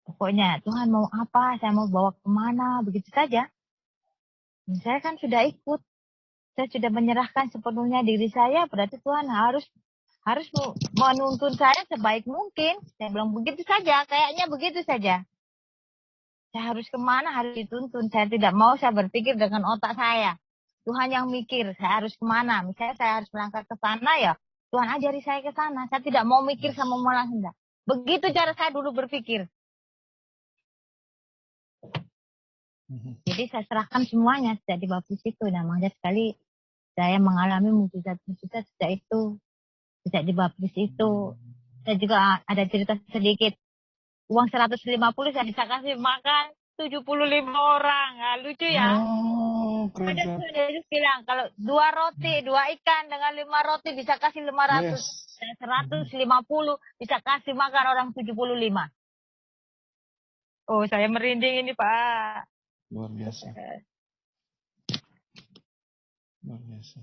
Pokoknya Tuhan mau apa, saya mau bawa kemana, begitu saja. Dan saya kan sudah ikut. Saya sudah menyerahkan sepenuhnya diri saya, berarti Tuhan harus menuntun saya sebaik mungkin. Saya bilang begitu saja, kayaknya begitu saja. Saya harus kemana, harus dituntun. Saya tidak mau saya berpikir dengan otak saya. Tuhan yang mikir, saya harus kemana. Misalnya saya harus melangkah ke sana ya, Tuhan ajari saya ke sana. Saya tidak mau mikir sama malah enggak. Begitu cara saya dulu berpikir. Jadi saya serahkan semuanya sejak dibaptis itu. Nah, makanya sekali saya mengalami mukjizat-mukjizat sejak itu. Sejak dibaptis itu. Saya juga ada cerita sedikit. Uang 150 saya bisa kasih makan 75 orang. Nah, lucu ya. Ada Yesus bilang kalau 2 roti, 2 ikan dengan 5 roti bisa kasih 500. Yes. Dan 150 bisa kasih makan orang 75. Oh, saya merinding ini, Pak. Luar biasa. Luar biasa.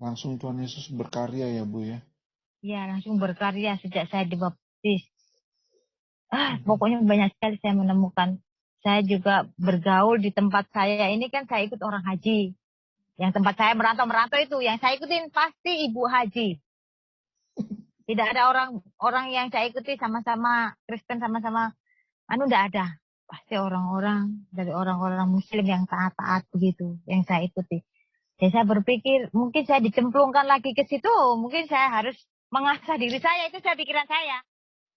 Langsung Tuhan Yesus berkarya ya, Bu ya? Iya, langsung berkarya sejak saya dibaptis. Pokoknya banyak sekali saya menemukan. Saya juga bergaul di tempat saya ini kan saya ikut orang haji. Yang tempat saya merantau itu, yang saya ikutin pasti ibu haji. Tidak ada orang yang saya ikuti sama-sama Kristen sama-sama enggak ada. Pasti orang-orang dari orang-orang Muslim yang taat-taat begitu yang saya ikuti. Jadi saya berpikir mungkin saya dicemplungkan lagi ke situ, mungkin saya harus mengasah diri saya, itu saya pikiran saya.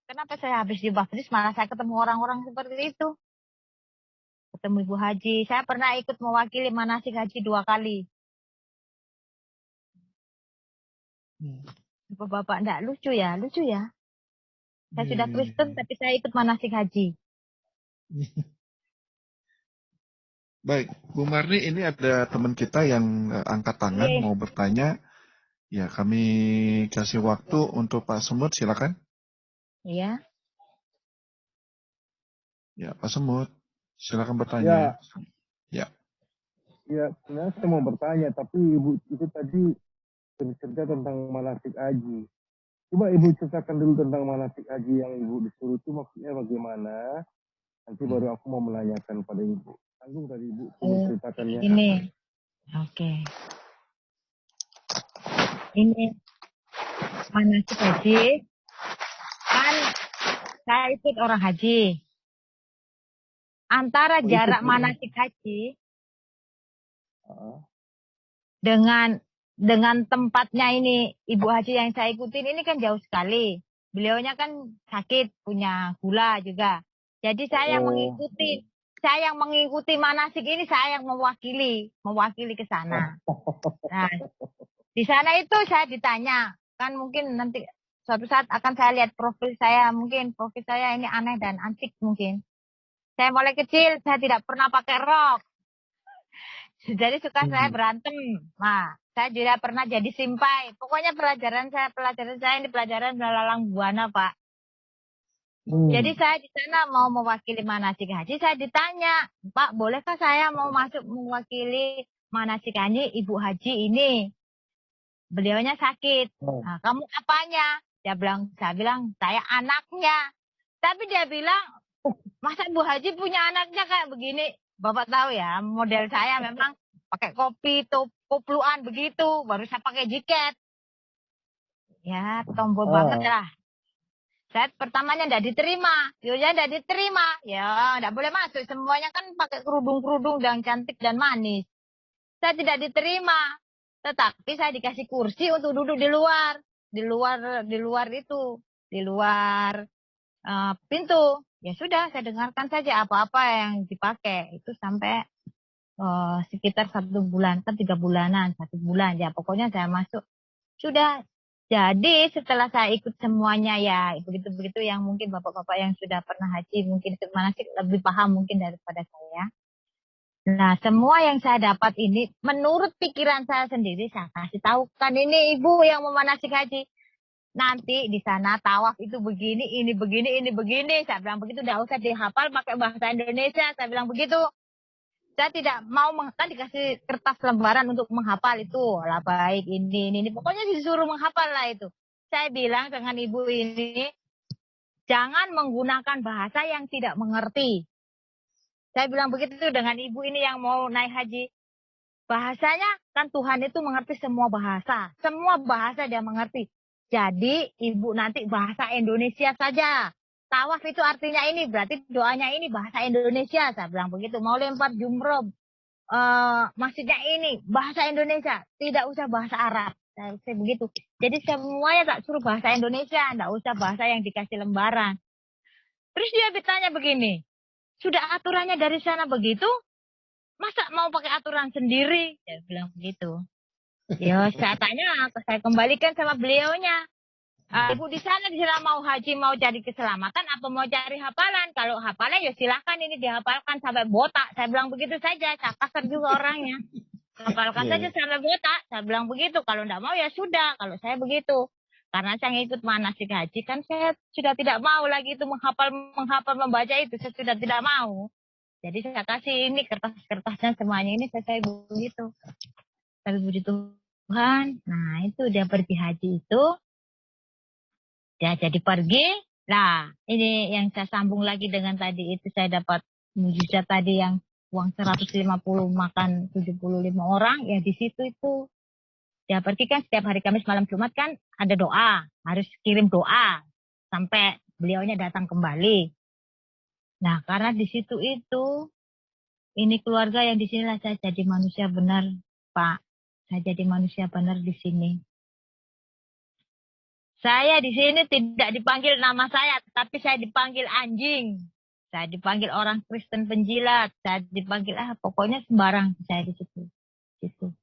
Kenapa saya habis dibaptis malah saya ketemu orang-orang seperti itu? Ketemu ibu haji, saya pernah ikut mewakili manasik haji 2 kali. Bapak enggak lucu ya? Lucu ya. Saya sudah Kristen tapi saya ikut manasik haji. Baik, Bu Marni, ini ada teman kita yang angkat tangan mau bertanya. Ya, kami kasih waktu untuk Pak Semut, silakan. Iya. Ya, Pak Semut, silakan bertanya. Ya. Ya, sebenarnya saya mau bertanya, tapi Ibu itu tadi bercerita tentang manasik haji. Coba Ibu ceritakan dulu tentang manasik haji yang Ibu disuruh itu maksudnya bagaimana? Nanti baru aku mau menanyakan pada Ibu. Tanggung dari Ibu menceritakannya. Ini, oke. Ini manasik haji. Kan saya ikut orang haji. Antara jarak manasik haji dengan tempatnya ini ibu haji yang saya ikutin ini kan jauh sekali. Beliaunya kan sakit, punya gula juga. Jadi saya yang mengikuti manasik ini, saya yang mewakili ke sana. Nah, di sana itu saya ditanya, kan mungkin nanti suatu saat akan saya lihat profil saya, mungkin profil saya ini aneh dan antik mungkin. Saya mulai kecil, saya tidak pernah pakai rok. Jadi suka saya berantem. Nah, saya juga pernah jadi simpai. Pokoknya pelajaran saya ini pelajaran melalang buana, Pak. Jadi saya di sana mau mewakili manasik haji, saya ditanya, Pak, bolehkah saya mau masuk mewakili manasik haji Ibu Haji ini? Beliaunya sakit. Nah, kamu apanya? Saya bilang, saya anaknya. Tapi dia bilang, masa Bu Haji punya anaknya kayak begini? Bapak tahu ya, model saya memang pakai kopi, kopluan begitu. Baru saya pakai jaket. Ya, tombol banget lah. Saya pertamanya tidak diterima. Ya, tidak diterima. Ya, tidak boleh masuk. Semuanya kan pakai kerudung-kerudung dan cantik dan manis. Saya tidak diterima. Tetapi saya dikasih kursi untuk duduk di luar pintu. Ya sudah, saya dengarkan saja apa-apa yang dipakai. Itu sampai sekitar 1 bulan, kan 3 bulanan, 1 bulan. Ya pokoknya saya masuk. Sudah. Jadi setelah saya ikut semuanya ya, begitu-begitu yang mungkin bapak-bapak yang sudah pernah haji mungkin ikut manasik lebih paham mungkin daripada saya. Nah, semua yang saya dapat ini menurut pikiran saya sendiri saya kasih tahu kan ini ibu yang mau manasik haji. Nanti di sana tawaf itu begini, ini begini, ini begini. Saya bilang begitu, tidak usah dihafal pakai bahasa Indonesia. Saya bilang begitu. Saya tidak mau kan dikasih kertas lembaran untuk menghafal itu. Lah baik ini. Pokoknya disuruh menghafal lah itu. Saya bilang dengan ibu ini, jangan menggunakan bahasa yang tidak mengerti. Saya bilang begitu dengan ibu ini yang mau naik haji. Bahasanya kan Tuhan itu mengerti semua bahasa. Semua bahasa dia mengerti. Jadi ibu nanti bahasa Indonesia saja. Tawaf itu artinya ini, berarti doanya ini bahasa Indonesia. Saya bilang begitu. Mau lempar jumroh, masjidnya ini bahasa Indonesia. Tidak usah bahasa Arab. Saya begitu. Jadi semuanya tak suruh bahasa Indonesia. Tidak usah bahasa yang dikasih lembaran. Terus dia bertanya begini. Sudah aturannya dari sana begitu? Masa mau pakai aturan sendiri? Saya bilang begitu. Ya, saya tanya, saya kembalikan sama beliaunya. Ibu di sana mau haji, mau cari keselamatan, apa mau cari hafalan? Kalau hafalan ya silahkan ini dihafalkan sampai botak. Saya bilang begitu saja, saya kasar juga orangnya. Hafalkan saja sampai botak. Saya bilang begitu, kalau tidak mau ya sudah, kalau saya begitu. Karena saya ngikut manasik haji, kan saya sudah tidak mau lagi itu menghafal, membaca itu, saya sudah tidak mau. Jadi saya kasih ini kertas-kertasnya semuanya ini saya begitu. Tapi puji Tuhan, nah itu dia pergi haji itu. Ya jadi pergi. Nah ini yang saya sambung lagi dengan tadi itu saya dapat mujizat tadi yang uang 150 makan 75 orang. Ya di situ itu. Dia pergi kan setiap hari Kamis malam Jumat kan ada doa. Harus kirim doa. Sampai beliaunya datang kembali. Nah karena di situ itu. Ini keluarga yang di sinilah saya jadi manusia benar, Pak. Saya jadi manusia benar di sini. Saya di sini tidak dipanggil nama saya, tapi saya dipanggil anjing. Saya dipanggil orang Kristen penjilat. Saya dipanggil pokoknya sembarang saya di situ. Gitu.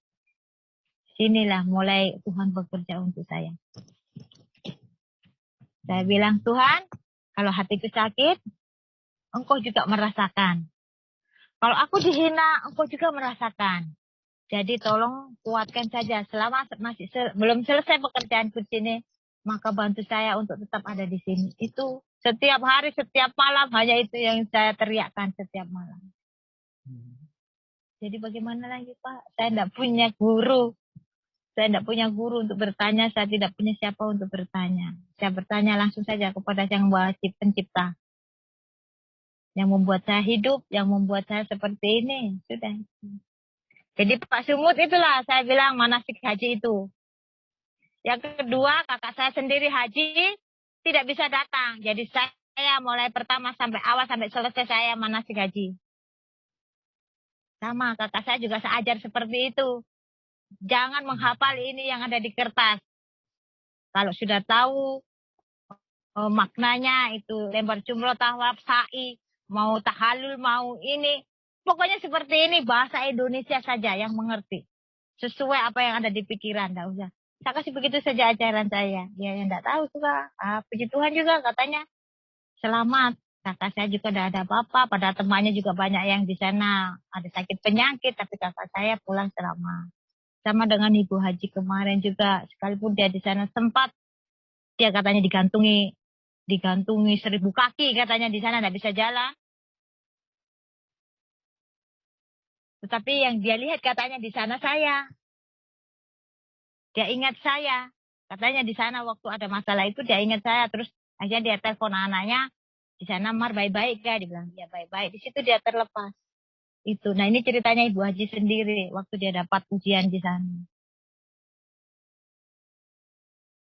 Sinilah mulai Tuhan bekerja untuk saya. Saya bilang, Tuhan, kalau hatiku sakit, Engkau juga merasakan. Kalau aku dihina, Engkau juga merasakan. Jadi tolong kuatkan saja. Selama masih belum selesai pekerjaanku di sini, maka bantu saya untuk tetap ada di sini. Itu setiap hari, setiap malam, hanya itu yang saya teriakkan setiap malam. Jadi bagaimana lagi Pak? Saya tidak punya guru. Saya tidak punya guru untuk bertanya. Saya tidak punya siapa untuk bertanya. Saya bertanya langsung saja kepada Sang Wajib Pencipta. Yang membuat saya hidup, yang membuat saya seperti ini. Sudah. Jadi Pak Sumut itulah saya bilang manasik haji itu. Yang kedua, kakak saya sendiri haji tidak bisa datang. Jadi saya mulai pertama sampai awal sampai selesai saya manasik haji. Sama kakak saya juga saya ajar seperti itu. Jangan menghafal ini yang ada di kertas. Kalau sudah tahu maknanya itu lembar jumroh, tawaf, sa'i. mau tahalul, mau ini. Pokoknya seperti ini, bahasa Indonesia saja yang mengerti. Sesuai apa yang ada di pikiran, enggak usah. Saya kasih begitu saja ajaran saya. Ya, yang enggak tahu juga. Puji Tuhan juga katanya selamat. Kakak saya juga tidak ada apa-apa. Pada temannya juga banyak yang di sana ada sakit penyakit, tapi kakak saya pulang selamat. Sama dengan Ibu Haji kemarin juga, sekalipun dia di sana sempat, dia katanya digantungi 1.000 kaki katanya di sana, tidak bisa jalan. Tetapi yang dia lihat katanya di sana saya. Dia ingat saya. Katanya di sana waktu ada masalah itu dia ingat saya. Terus akhirnya dia telepon anaknya. Di sana Mar baik-baik ya. Dibilang dia baik-baik. Di situ dia terlepas. Itu. Nah ini ceritanya Ibu Haji sendiri. Waktu dia dapat ujian di sana.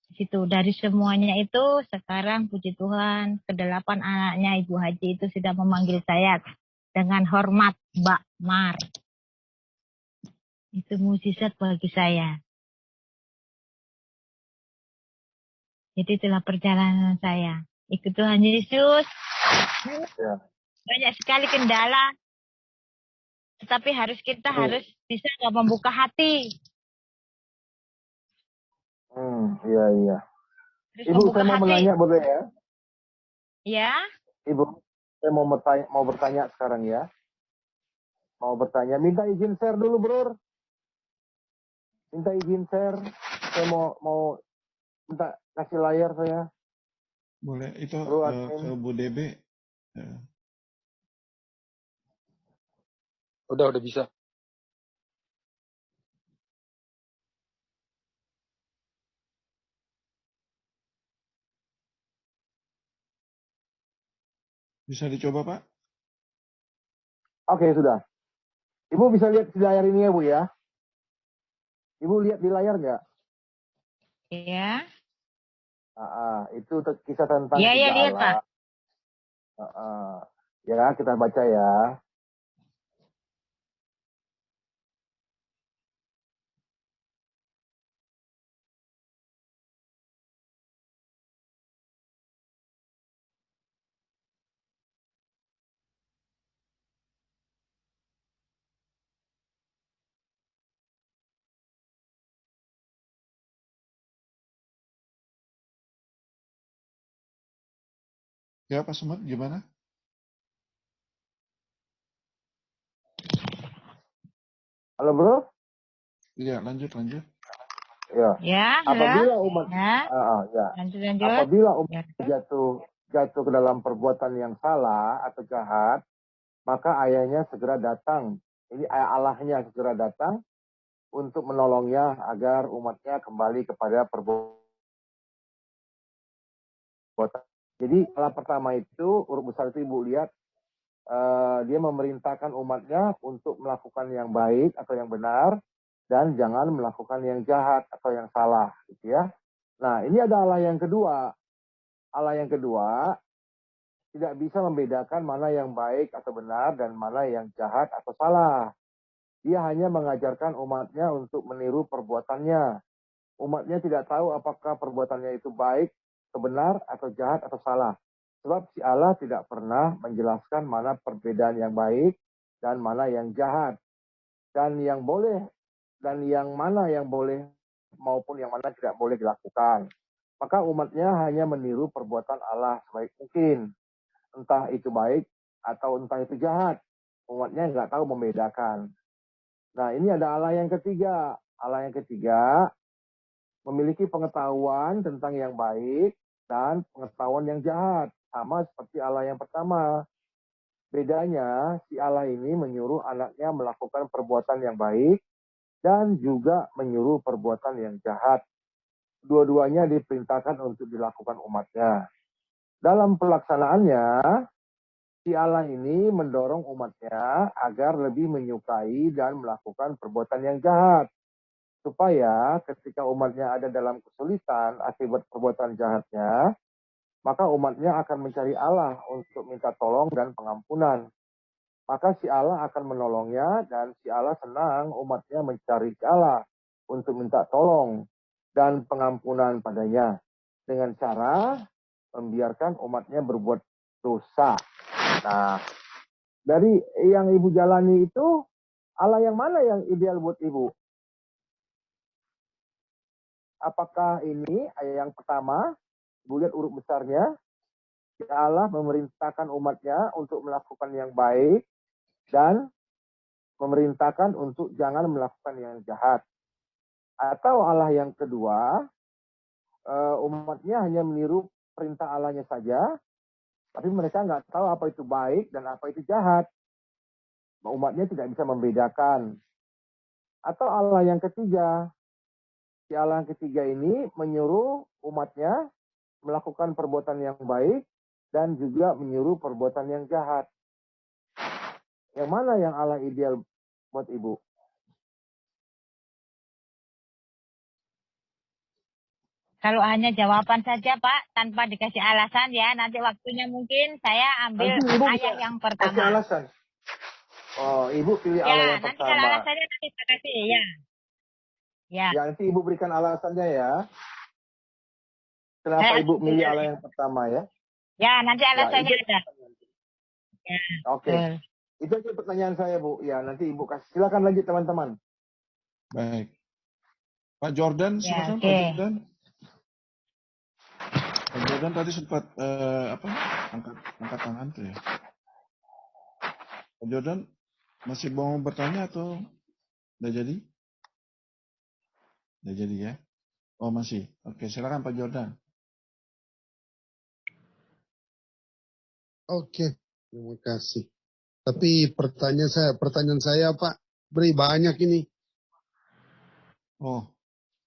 Di situ. Dari semuanya itu sekarang puji Tuhan. Ke-8 anaknya Ibu Haji itu sudah memanggil saya. Dengan hormat Mbak Mar. Itu mukjizat bagi saya. Jadi itulah perjalanan saya. Ikut Tuhan Yesus. Ya. Banyak sekali kendala. Tetapi kita harus bisa membuka hati. Iya. Harus Ibu, membuka saya mau hati. menanya boleh ya? Ya. Ibu, saya mau bertanya sekarang ya. Mau bertanya, minta izin share dulu, Bro. Minta izin share. Saya mau minta kasih layar saya. Boleh, itu Bro, ke Bu Debe. Udah bisa. Bisa dicoba, Pak? Oke, sudah. Ibu bisa lihat di layar ini ya, Bu ya? Ibu lihat di layar nggak? Ya. Itu kisah tentang Iya, tiga lihat, Pak. Allah. Ya, kita baca ya. Ya, Pak Semut, gimana? Halo, Bro? Iya, lanjut. Ya. Ya, Apabila umat ya. Lanjut. Apabila umat Ya. jatuh ke dalam perbuatan yang salah atau jahat, maka ayahnya segera datang. Ini Allahnya segera datang untuk menolongnya agar umatnya kembali kepada perbuatan. Jadi Allah pertama itu, huruf besar itu Ibu lihat, dia memerintahkan umatnya untuk melakukan yang baik atau yang benar, dan jangan melakukan yang jahat atau yang salah, gitu ya. Nah, ini ada Allah yang kedua. Allah yang kedua tidak bisa membedakan mana yang baik atau benar dan mana yang jahat atau salah. Dia hanya mengajarkan umatnya untuk meniru perbuatannya. Umatnya tidak tahu apakah perbuatannya itu baik, benar, atau jahat, atau salah. Sebab si Allah tidak pernah menjelaskan mana perbedaan yang baik dan mana yang jahat. Dan yang boleh, dan yang mana yang boleh maupun yang mana tidak boleh dilakukan. Maka umatnya hanya meniru perbuatan Allah sebaik mungkin. Entah itu baik atau entah itu jahat. Umatnya nggak tahu membedakan. Nah, ini ada Allah yang ketiga. Allah yang ketiga memiliki pengetahuan tentang yang baik dan pengetahuan yang jahat. Sama seperti Allah yang pertama. Bedanya, si Allah ini menyuruh anaknya melakukan perbuatan yang baik dan juga menyuruh perbuatan yang jahat. Dua-duanya diperintahkan untuk dilakukan umatnya. Dalam pelaksanaannya, si Allah ini mendorong umatnya agar lebih menyukai dan melakukan perbuatan yang jahat. Supaya ketika umatnya ada dalam kesulitan akibat perbuatan jahatnya, maka umatnya akan mencari Allah untuk minta tolong dan pengampunan. Maka si Allah akan menolongnya dan si Allah senang umatnya mencari si Allah untuk minta tolong dan pengampunan padanya. Dengan cara membiarkan umatnya berbuat dosa. Nah, dari yang Ibu jalani itu, Allah yang mana yang ideal buat Ibu? Apakah ini yang pertama, Ibu lihat urut besarnya, Allah memerintahkan umatnya untuk melakukan yang baik dan memerintahkan untuk jangan melakukan yang jahat. Atau Allah yang kedua, umatnya hanya meniru perintah Allahnya saja, tapi mereka nggak tahu apa itu baik dan apa itu jahat. Umatnya tidak bisa membedakan. Atau Allah yang ketiga, si Allah yang ketiga ini menyuruh umatnya melakukan perbuatan yang baik dan juga menyuruh perbuatan yang jahat. Yang mana yang Allah ideal buat Ibu? Kalau hanya jawaban saja Pak, tanpa dikasih alasan ya, nanti waktunya mungkin saya ambil Nanti Ibu ayat bisa yang kasih pertama. alasan. Oh, Ibu pilih Allah Ya, yang nanti kalau pertama. alasannya nanti saya kasih ya. Ya, Ya, nanti Ibu berikan alasannya ya. Kenapa saya Ibu milih Allah yang pertama ya? ya nanti Ya, alasannya itu. ada. Ya, Oke. betul. Itu aja pertanyaan saya, Bu. Ya, nanti Ibu kasih. Silakan lanjut teman-teman. Baik. Pak Jordan, Ya, silakan oke. Pak Jordan. Pak Jordan tadi sempat angkat tangan tuh ya. Pak Jordan masih mau bertanya atau udah jadi? Udah jadi ya. Oh masih. Oke, silakan Pak Jordan. Oke, terima kasih. Tapi pertanyaan saya Pak, beri banyak ini. Oh,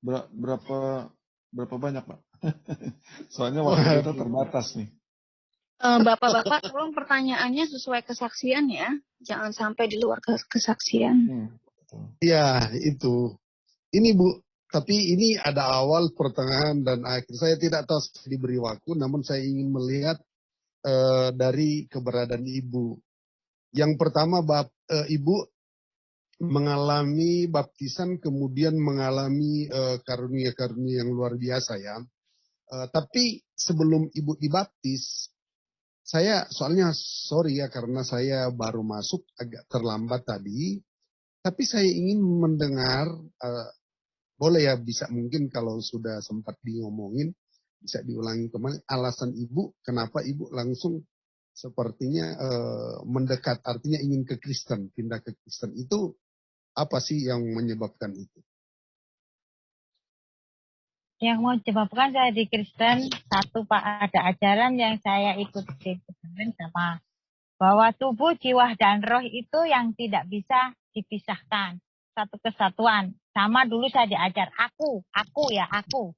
berapa banyak Pak? Soalnya waktu kita terbatas nih. Bapak-bapak, tolong pertanyaannya sesuai kesaksian ya. Jangan sampai di luar kesaksian. Ya, itu. Ini Bu, tapi ini ada awal, pertengahan, dan akhir. Saya tidak tahu diberi waktu, namun saya ingin melihat dari keberadaan Ibu. Yang pertama, Ibu mengalami baptisan, kemudian mengalami karunia-karunia yang luar biasa ya. Tapi sebelum Ibu dibaptis, saya soalnya sorry ya karena saya baru masuk agak terlambat tadi. Tapi saya ingin mendengar, boleh ya bisa mungkin kalau sudah sempat diomongin, bisa diulangi kembali alasan Ibu, kenapa Ibu langsung sepertinya mendekat, artinya ingin ke Kristen, pindah ke Kristen. Itu apa sih yang menyebabkan itu? Yang mau menyebabkan saya di Kristen, satu Pak, ada ajaran yang saya ikuti kemarin sama bahwa tubuh, jiwa, dan roh itu yang tidak bisa dipisahkan. Satu kesatuan. Sama dulu saya diajar, aku ya aku.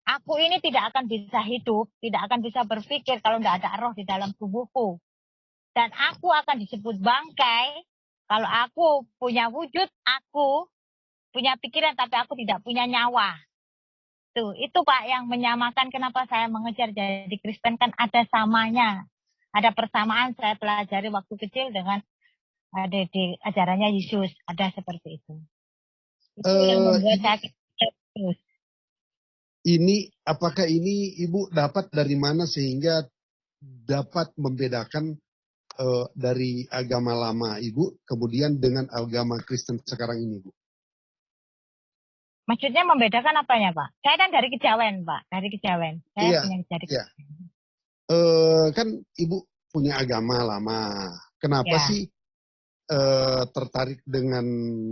Aku ini tidak akan bisa hidup, tidak akan bisa berpikir kalau tidak ada roh di dalam tubuhku. Dan aku akan disebut bangkai kalau aku punya wujud, aku punya pikiran tapi aku tidak punya nyawa. Tuh, itu Pak yang menyamakan kenapa saya mengejar jadi Kristen, kan ada samanya. Ada persamaan saya pelajari waktu kecil dengan ada di ajarannya Yesus, ada seperti itu. Itu yang membuat saya terus. Ini apakah ini Ibu dapat dari mana sehingga dapat membedakan dari agama lama Ibu kemudian dengan agama Kristen sekarang ini, Bu? Maksudnya membedakan apanya, Pak? Saya kan dari Kejawen, Pak. Dari Kejawen. Saya punya dari Kejawen. Kan Ibu punya agama lama. Kenapa sih tertarik dengan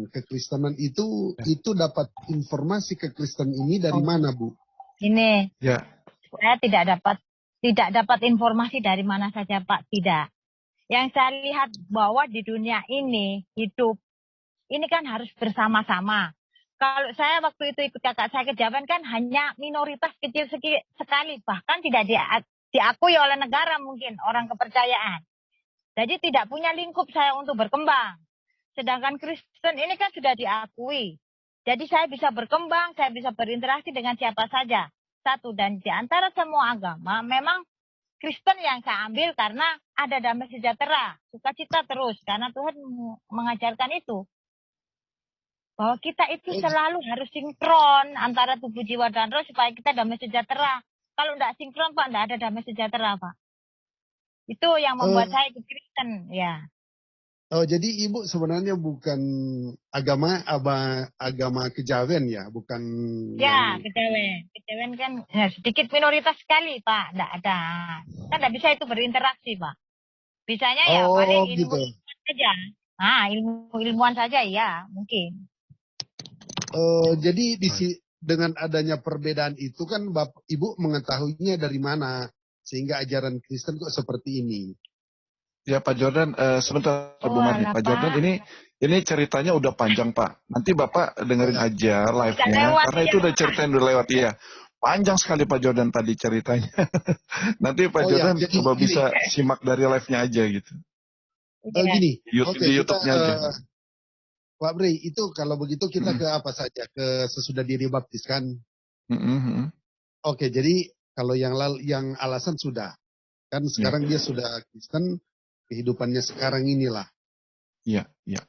kekristenan itu dapat informasi kekristen ini dari mana, Bu? Ini. Ya. Saya tidak dapat informasi dari mana saja, Pak. Tidak. Yang saya lihat bahwa di dunia ini hidup ini kan harus bersama-sama. Kalau saya waktu itu ikut kakak saya ke Jawa kan hanya minoritas kecil sekali, bahkan tidak diakui oleh negara mungkin orang kepercayaan. Jadi tidak punya lingkup saya untuk berkembang. Sedangkan Kristen ini kan sudah diakui. Jadi saya bisa berkembang, saya bisa berinteraksi dengan siapa saja. Satu, dan di antara semua agama memang Kristen yang saya ambil karena ada damai sejahtera, sukacita terus. Karena Tuhan mengajarkan itu. Bahwa kita itu selalu harus sinkron antara tubuh, jiwa, dan roh supaya kita damai sejahtera. Kalau tidak sinkron, Pak, tidak ada damai sejahtera, Pak. Itu yang membuat Eh, saya ikut Kristen, ya. oh, jadi ibu sebenarnya bukan agama kejawen ya, bukan Ya, yang. kejawen kan ya, sedikit minoritas sekali, Pak. Nggak ada. Kan nggak bisa itu berinteraksi, Pak. Bisanya ya Oh paling gitu. ilmu-ilmuwan saja. Ilmu-ilmuwan saja, ya, mungkin. Jadi dengan adanya perbedaan itu kan ibu mengetahuinya dari mana sehingga ajaran Kristen kok seperti ini. Ya Pak Jordan, sebentar Oh, Bu Marni. alah, Pak Jordan, Pak. ini ceritanya udah panjang Pak. Nanti Bapak Oh dengerin ya. aja Udah live-nya, lewat karena itu ya. udah ceritain udah lewat. Iya, panjang sekali Pak Jordan tadi ceritanya. Nanti Pak Oh ya, Jordan jadi coba gini. bisa simak dari live-nya aja gitu. Iya. Gini. Di Kita YouTube-nya aja. Pak Bri, itu kalau begitu kita Mm-mm. ke apa saja? Ke sesudah diri baptis kan? Mm-mm. Oke, jadi kalau yang alasan sudah. Kan Ya, sekarang dia sudah Kristen, kehidupannya sekarang inilah. ya, ya.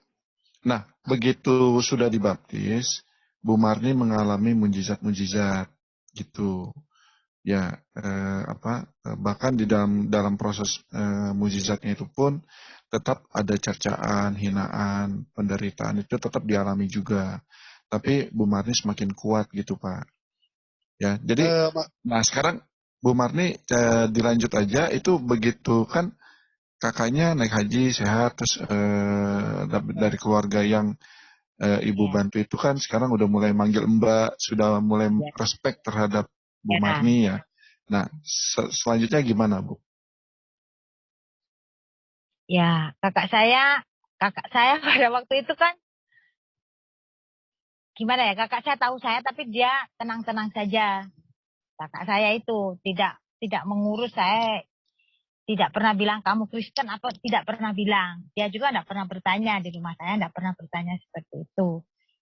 Nah, begitu sudah dibaptis, Bu Marni mengalami mujizat-mujizat gitu. Ya, bahkan di dalam proses mujizatnya itu pun tetap ada cercaan, hinaan, penderitaan itu tetap dialami juga. Tapi Bu Marni semakin kuat gitu Pak. Ya, jadi nah sekarang Bu Marni dilanjut aja, itu begitu kan kakaknya naik haji sehat, terus dari keluarga yang Ibu Iya. bantu itu kan sekarang udah mulai manggil Mbak, sudah mulai Iya. respect terhadap Bu Ya. Marni ya. Nah, selanjutnya gimana Bu? Ya, kakak saya pada waktu itu kan gimana ya? Kakak saya tahu saya tapi dia tenang-tenang saja. Kakak saya itu tidak mengurus saya, tidak pernah bilang kamu Kristen atau tidak pernah bilang. Dia juga tidak pernah bertanya di rumah saya, tidak pernah bertanya seperti itu.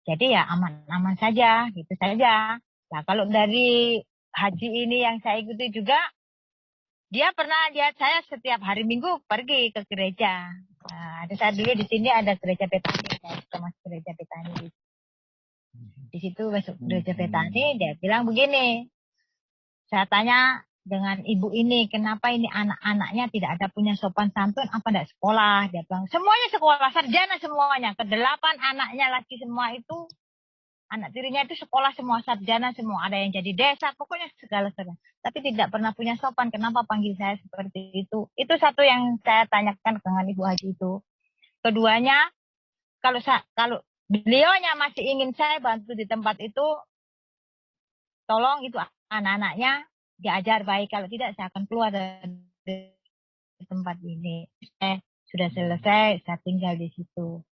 Jadi ya aman-aman saja, gitu saja. Nah, kalau dari haji ini yang saya ikuti juga, dia pernah lihat saya setiap hari Minggu pergi ke gereja. Nah, ada saat dulu di sini ada gereja Betani, saya suka masuk gereja Betani. Di situ masuk gereja Betani, dia bilang begini. Saya tanya dengan ibu ini, kenapa ini anak-anaknya tidak ada punya sopan santun, apa tidak sekolah? Dia bilang, semuanya sekolah, sarjana semuanya. Kedelapan anaknya lagi semua itu, anak tirinya itu sekolah semua, sarjana semua. Ada yang jadi desa, pokoknya segala-segala. Tapi tidak pernah punya sopan, kenapa panggil saya seperti itu? Itu satu yang saya tanyakan dengan Ibu Haji itu. Keduanya, kalau beliaunya masih ingin saya bantu di tempat itu, tolong itu anak-anaknya diajar baik. Kalau tidak, saya akan keluar dari tempat ini. Sudah selesai, saya tinggal di situ.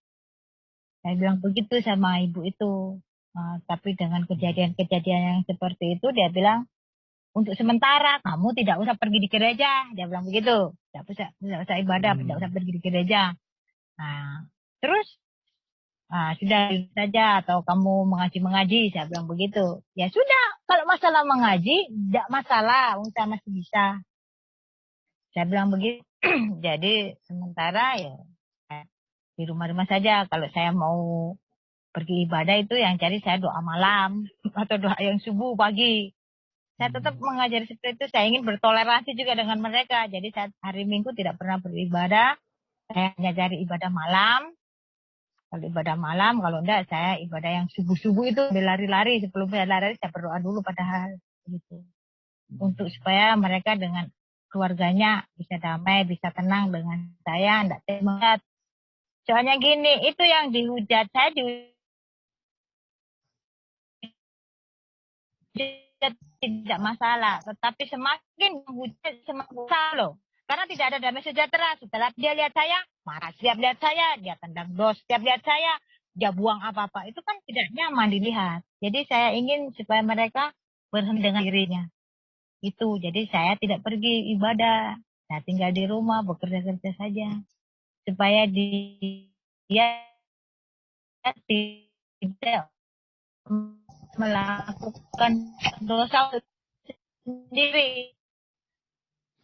Saya bilang begitu sama ibu itu. Tapi dengan kejadian-kejadian yang seperti itu, dia bilang, untuk sementara kamu tidak usah pergi di gereja. Dia bilang begitu. Tidak usah ibadah, tidak usah pergi di gereja. Nah, terus sudah saja atau kamu mengaji, saya bilang begitu. Ya sudah, kalau masalah mengaji, tidak masalah, saya masih bisa. Saya bilang begitu. Jadi sementara ya di rumah-rumah saja. Kalau saya mau pergi ibadah itu yang cari saya doa malam atau doa yang subuh pagi. Saya tetap mengajari seperti itu. Saya ingin bertoleransi juga dengan mereka. Jadi saya hari Minggu tidak pernah beribadah. Saya hanya cari ibadah malam. Kalau ibadah malam, kalau enggak saya ibadah yang subuh-subuh itu lari-lari. Sebelum saya lari, saya berdoa dulu padahal. Gitu. Untuk supaya mereka dengan keluarganya bisa damai, bisa tenang dengan saya. Enggak semangat. Soalnya gini, itu yang dihujat. Saya tidak masalah. Tetapi semakin menghujat, semakin besar loh. Karena tidak ada damai sejahtera. Setelah dia lihat saya, marah. Setiap lihat saya, dia tendang dos. Setiap lihat saya, dia buang apa-apa. Itu kan tidak nyaman dilihat. Jadi saya ingin supaya mereka berhenti dengan dirinya. Itu. Jadi saya tidak pergi ibadah. Saya tinggal di rumah, bekerja-kerja saja. Supaya dia tidak melakukan dosa sendiri.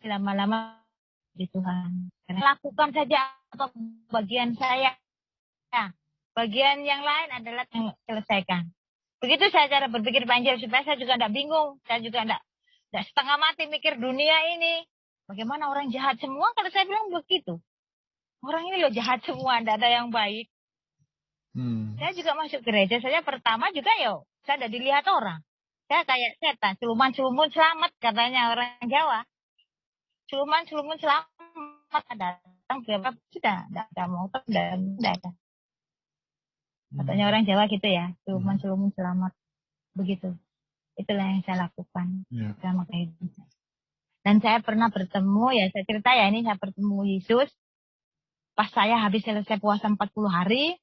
Lama-lama di Tuhan. Karena lakukan saja apa bagian saya. Ya, bagian yang lain adalah yang selesaikan. Begitu saya cara berpikir panjang supaya saya juga tidak bingung. Saya juga tidak setengah mati mikir dunia ini. Bagaimana orang jahat semua? Kalau saya bilang begitu. Orang ini loh jahat semua, tidak ada yang baik. Saya juga masuk gereja saja pertama juga saya udah dilihat orang. Saya kayak setan, siluman-siluman selamat katanya orang Jawa. Siluman-siluman selamat datang berapa sudah, tidak ada motor, tidak ada. Katanya orang Jawa gitu ya, siluman-siluman selamat. Begitu. Itulah yang saya lakukan selama kehidupan. Dan saya pernah bertemu, saya cerita ini saya bertemu Yesus. Pas saya habis selesai puasa 40 hari,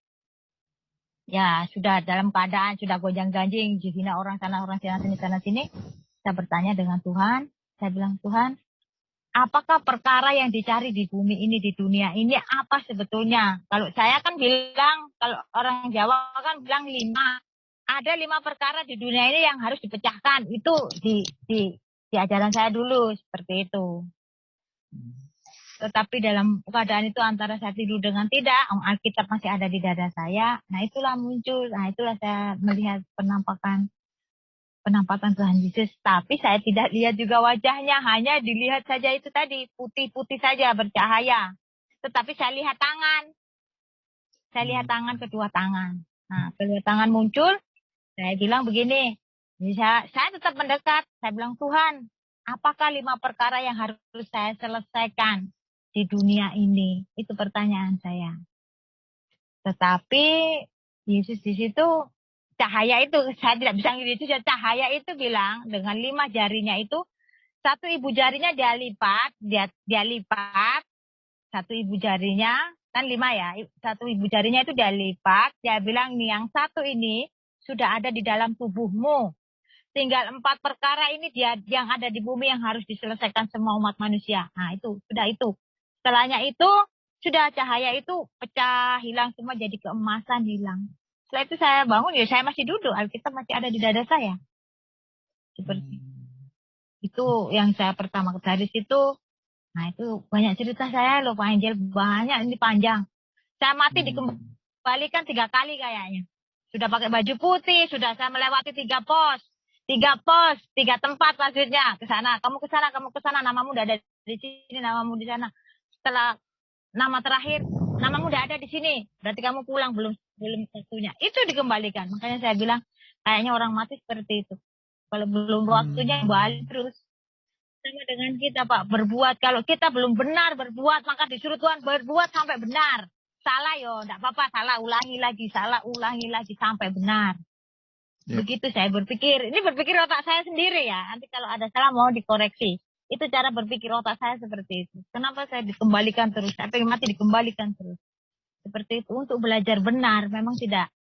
sudah dalam keadaan, sudah gonjang-ganjing, dihina orang sana sini. Saya bertanya dengan Tuhan, saya bilang, Tuhan, apakah perkara yang dicari di bumi ini, di dunia ini, apa sebetulnya? Kalau saya kan bilang, kalau orang Jawa kan bilang 5. Ada 5 perkara di dunia ini yang harus dipecahkan. Itu di ajaran saya dulu, seperti itu. Tetapi dalam keadaan itu antara saya tidur dengan tidak, Alkitab masih ada di dada saya. Nah itulah muncul, itulah saya melihat penampakan Tuhan Yesus. Tapi saya tidak lihat juga wajahnya, hanya dilihat saja itu tadi, putih-putih saja bercahaya. Tetapi saya lihat tangan. Saya lihat tangan, kedua tangan. Nah, kedua tangan muncul, saya bilang begini, saya tetap mendekat. Saya bilang, Tuhan, apakah 5 perkara yang harus saya selesaikan di dunia ini? Itu pertanyaan saya. Tetapi Yesus di situ, cahaya itu, saya tidak bisa ngerti Yesus, cahaya itu bilang dengan 5 jarinya itu, 1 ibu jarinya dia lipat, satu ibu jarinya, kan 5 ya, 1 ibu jarinya itu dia lipat, dia bilang nih yang 1 ini sudah ada di dalam tubuhmu. Tinggal 4 perkara ini yang ada di bumi yang harus diselesaikan semua umat manusia. Nah itu, sudah itu. Setelahnya itu, sudah cahaya itu pecah, hilang semua jadi keemasan, hilang. Setelah itu saya bangun, saya masih duduk, Alkitab masih ada di dada saya. Seperti itu yang saya pertama dari situ. Nah itu banyak cerita saya loh Pak Angel, banyak, ini panjang. Saya mati dikembalikan 3 kali kayaknya. Sudah pakai baju putih, sudah saya melewati 3 pos. 3 tempat maksudnya ke sana. Kamu ke sana, namamu udah ada di sini, namamu di sana. Setelah nama terakhir, namamu udah ada di sini. Berarti kamu pulang belum waktunya. Itu dikembalikan. Makanya saya bilang kayaknya orang mati seperti itu. Kalau belum waktunya balik terus. Sama dengan kita Pak, berbuat. Kalau kita belum benar berbuat, maka disuruh Tuhan berbuat sampai benar. Salah enggak apa-apa, salah ulangi lagi sampai benar. Begitu saya berpikir. Ini berpikir otak saya sendiri ya. Nanti kalau ada salah mau dikoreksi. Itu cara berpikir otak saya seperti itu. Kenapa saya dikembalikan terus? Saya pengen mati dikembalikan terus. Seperti itu. Untuk belajar benar memang tidak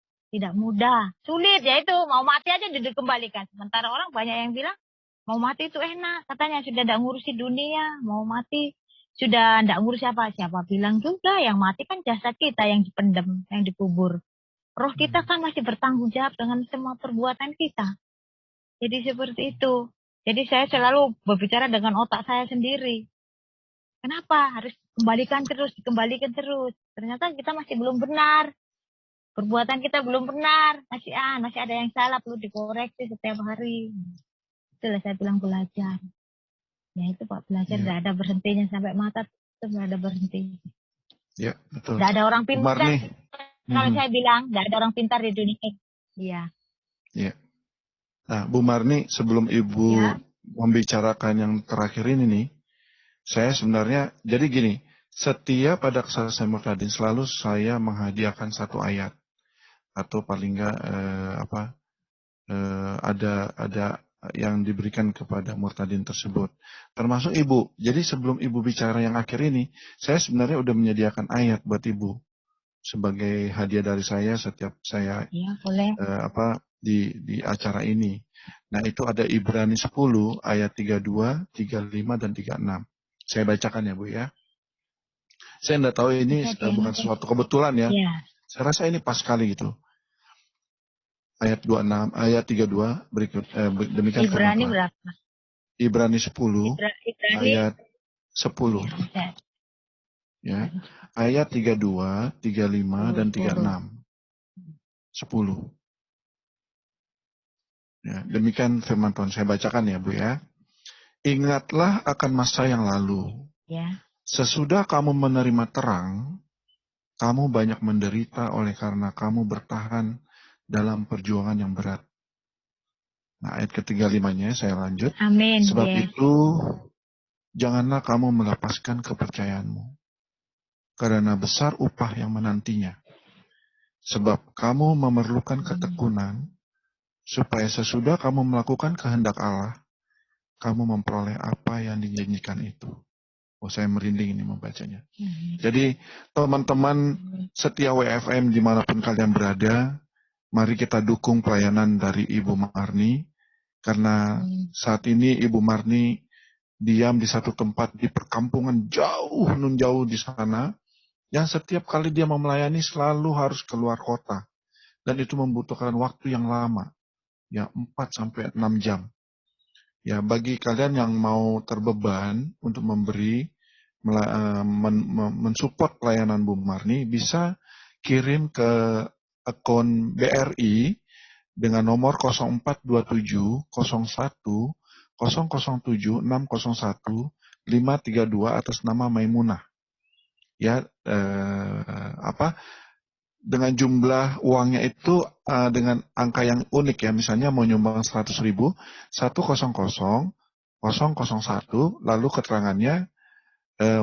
mudah. Sulit ya itu. Mau mati aja dikembalikan. Sementara orang banyak yang bilang mau mati itu enak. Katanya sudah tidak ngurusi dunia. Mau mati sudah tidak ngurus siapa bilang juga yang mati kan jasad kita yang dipendam, yang dikubur. Roh kita kan masih bertanggung jawab dengan semua perbuatan kita. Jadi seperti itu. Jadi saya selalu berbicara dengan otak saya sendiri. Kenapa harus dikembalikan terus? Ternyata kita masih belum benar. Perbuatan kita belum benar. Masih ada yang salah, perlu dikoreksi setiap hari. Itulah saya bilang belajar. Ya itu Pak, belajar tidak ada berhentinya sampai mata itu tidak ada berhenti. Ya, betul. Tidak ada orang pintar. Kalau saya bilang, tidak ada orang pintar di dunia. Iya. Ya. Nah, Bu Marni, sebelum Ibu membicarakan yang terakhir ini nih, saya sebenarnya, jadi gini, setiap pada kesaksian Murtadin selalu saya menghadiahkan 1 ayat. Atau paling enggak, ada yang diberikan kepada Murtadin tersebut. Termasuk Ibu. Jadi sebelum Ibu bicara yang akhir ini, saya sebenarnya udah menyediakan ayat buat Ibu. Sebagai hadiah dari saya setiap saya di acara ini. Nah itu ada Ibrani 10 ayat 32, 35 dan 36. Saya bacakan ya Bu ya. Saya tidak tahu ini bukan sesuatu kebetulan ya. Saya rasa ini pas sekali gitu. Ayat 26, ayat 32 berikut demikian Ibrani berapa? Ibrani 10 ayat 10. Ya. Ayat 32, 35 dan 36. 10. Ya, demikian firman Tuhan. Saya bacakan ya Bu ya. Ingatlah akan masa yang lalu. Ya. Sesudah kamu menerima terang, kamu banyak menderita oleh karena kamu bertahan dalam perjuangan yang berat. Nah, ayat ke-35-nya saya lanjut. Amin. Sebab Yes. itu, janganlah kamu melepaskan kepercayaanmu, karena besar upah yang menantinya. Sebab kamu memerlukan ketekunan, supaya sesudah kamu melakukan kehendak Allah, kamu memperoleh apa yang dijanjikan itu. Oh, saya merinding ini membacanya. Jadi, teman-teman setia WFM dimanapun kalian berada, mari kita dukung pelayanan dari Ibu Marni, karena saat ini Ibu Marni diam di satu tempat di perkampungan jauh di sana, yang setiap kali dia mau melayani selalu harus keluar kota. Dan itu membutuhkan waktu yang lama, ya 4-6 jam. Ya, bagi kalian yang mau terbeban untuk memberi, mensupport pelayanan Bu Marni, bisa kirim ke akun BRI dengan nomor 0427 01 007 601 532 atas nama Maimunah. Ya, dengan jumlah uangnya itu dengan angka yang unik ya, misalnya mau nyumbang 100.000, 100 001, lalu keterangannya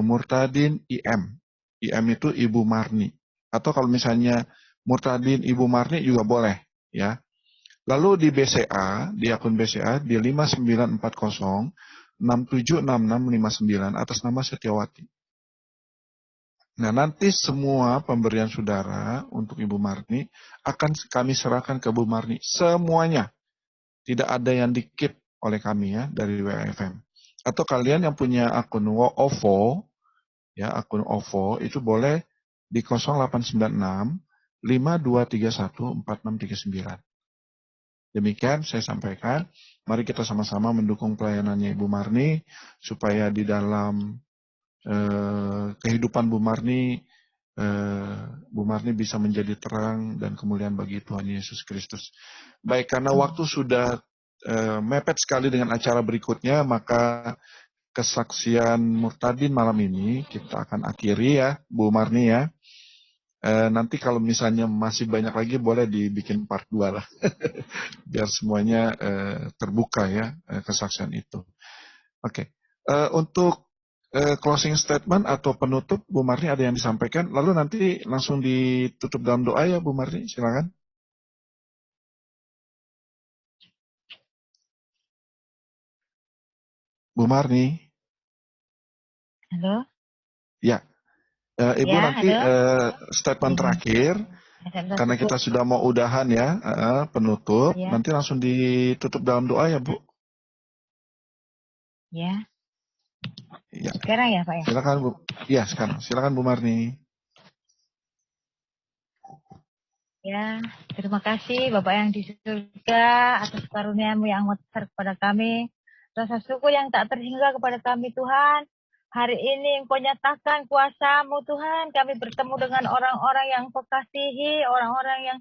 Murtadin IM. IM itu Ibu Marni. Atau kalau misalnya Murtadin Ibu Marni juga boleh ya. Lalu di BCA, di akun BCA di 5940 676659 atas nama Setiawati. Nah, nanti semua pemberian saudara untuk Ibu Marni akan kami serahkan ke Bu Marni. Semuanya. Tidak ada yang di-keep oleh kami ya, dari WFM. Atau kalian yang punya akun OVO, ya, akun OVO, itu boleh di 0896 5231 4639. Demikian saya sampaikan. Mari kita sama-sama mendukung pelayanannya Ibu Marni, supaya di dalam kehidupan Bu Marni bisa menjadi terang dan kemuliaan bagi Tuhan Yesus Kristus. Baik, karena waktu sudah mepet sekali dengan acara berikutnya, maka kesaksian Murtadin malam ini kita akan akhiri ya, Bu Marni ya. Nanti kalau misalnya masih banyak lagi boleh dibikin part 2 lah. Biar semuanya terbuka ya, kesaksian itu. Oke. Untuk closing statement atau penutup, Bu Marni ada yang disampaikan, lalu nanti langsung ditutup dalam doa ya Bu Marni, silakan. Bu Marni. Halo. Ya, Ibu Ya, nanti statement terakhir, karena kita sudah mau udahan ya, penutup, ya. Nanti langsung ditutup dalam doa ya Bu. Ya. Ya. Sekarang ya Pak ya? Silakan Bu. Ya, sekarang. Silakan Bu Marni. Ya, terima kasih Bapak yang di surga atas karunia-Mu yang besar kepada kami. Rasa syukur yang tak terhingga kepada kami Tuhan. Hari ini Engkau nyatakan kuasa-Mu Tuhan. Kami bertemu dengan orang-orang yang Engkau kasihi, orang-orang yang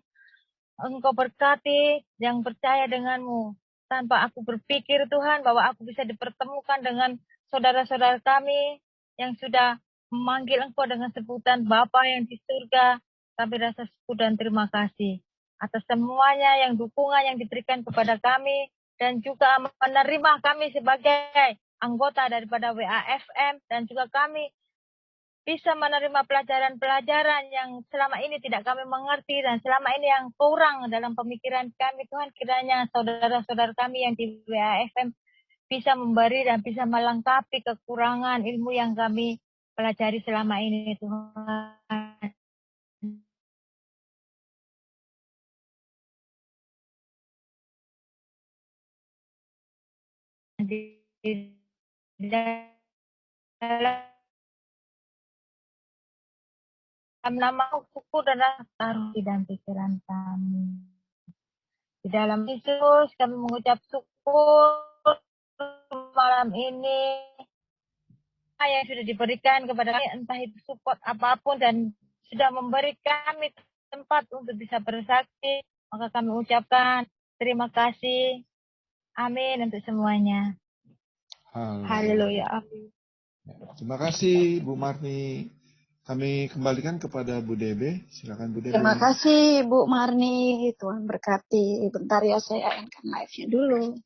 Engkau berkati, yang percaya dengan-Mu. Tanpa aku berpikir Tuhan bahwa aku bisa dipertemukan dengan saudara-saudara kami yang sudah memanggil Engkau dengan sebutan Bapa yang di surga. Kami rasa syukur dan terima kasih atas semuanya yang dukungan yang diberikan kepada kami dan juga menerima kami sebagai anggota daripada WAFM dan juga kami bisa menerima pelajaran-pelajaran yang selama ini tidak kami mengerti dan selama ini yang kurang dalam pemikiran kami. Tuhan, kiranya saudara-saudara kami yang di WAFM bisa memberi dan bisa melengkapi kekurangan ilmu yang kami pelajari selama ini, Tuhan. Di dalam nama syukur dan taruh di dalam pikiran kami. Di dalam Yesus kami mengucap syukur malam ini yang sudah diberikan kepada kami, entah itu support apapun dan sudah memberi kami tempat untuk bisa bersaksi, maka kami ucapkan terima kasih. Amin untuk semuanya. Haleluya. Amin. Terima kasih Bu Marni. Kami kembalikan kepada Bu Debe. Silakan Bu Debe. Terima kasih Bu Marni. Tuhan berkati. Bentar ya, saya endkan live-nya dulu.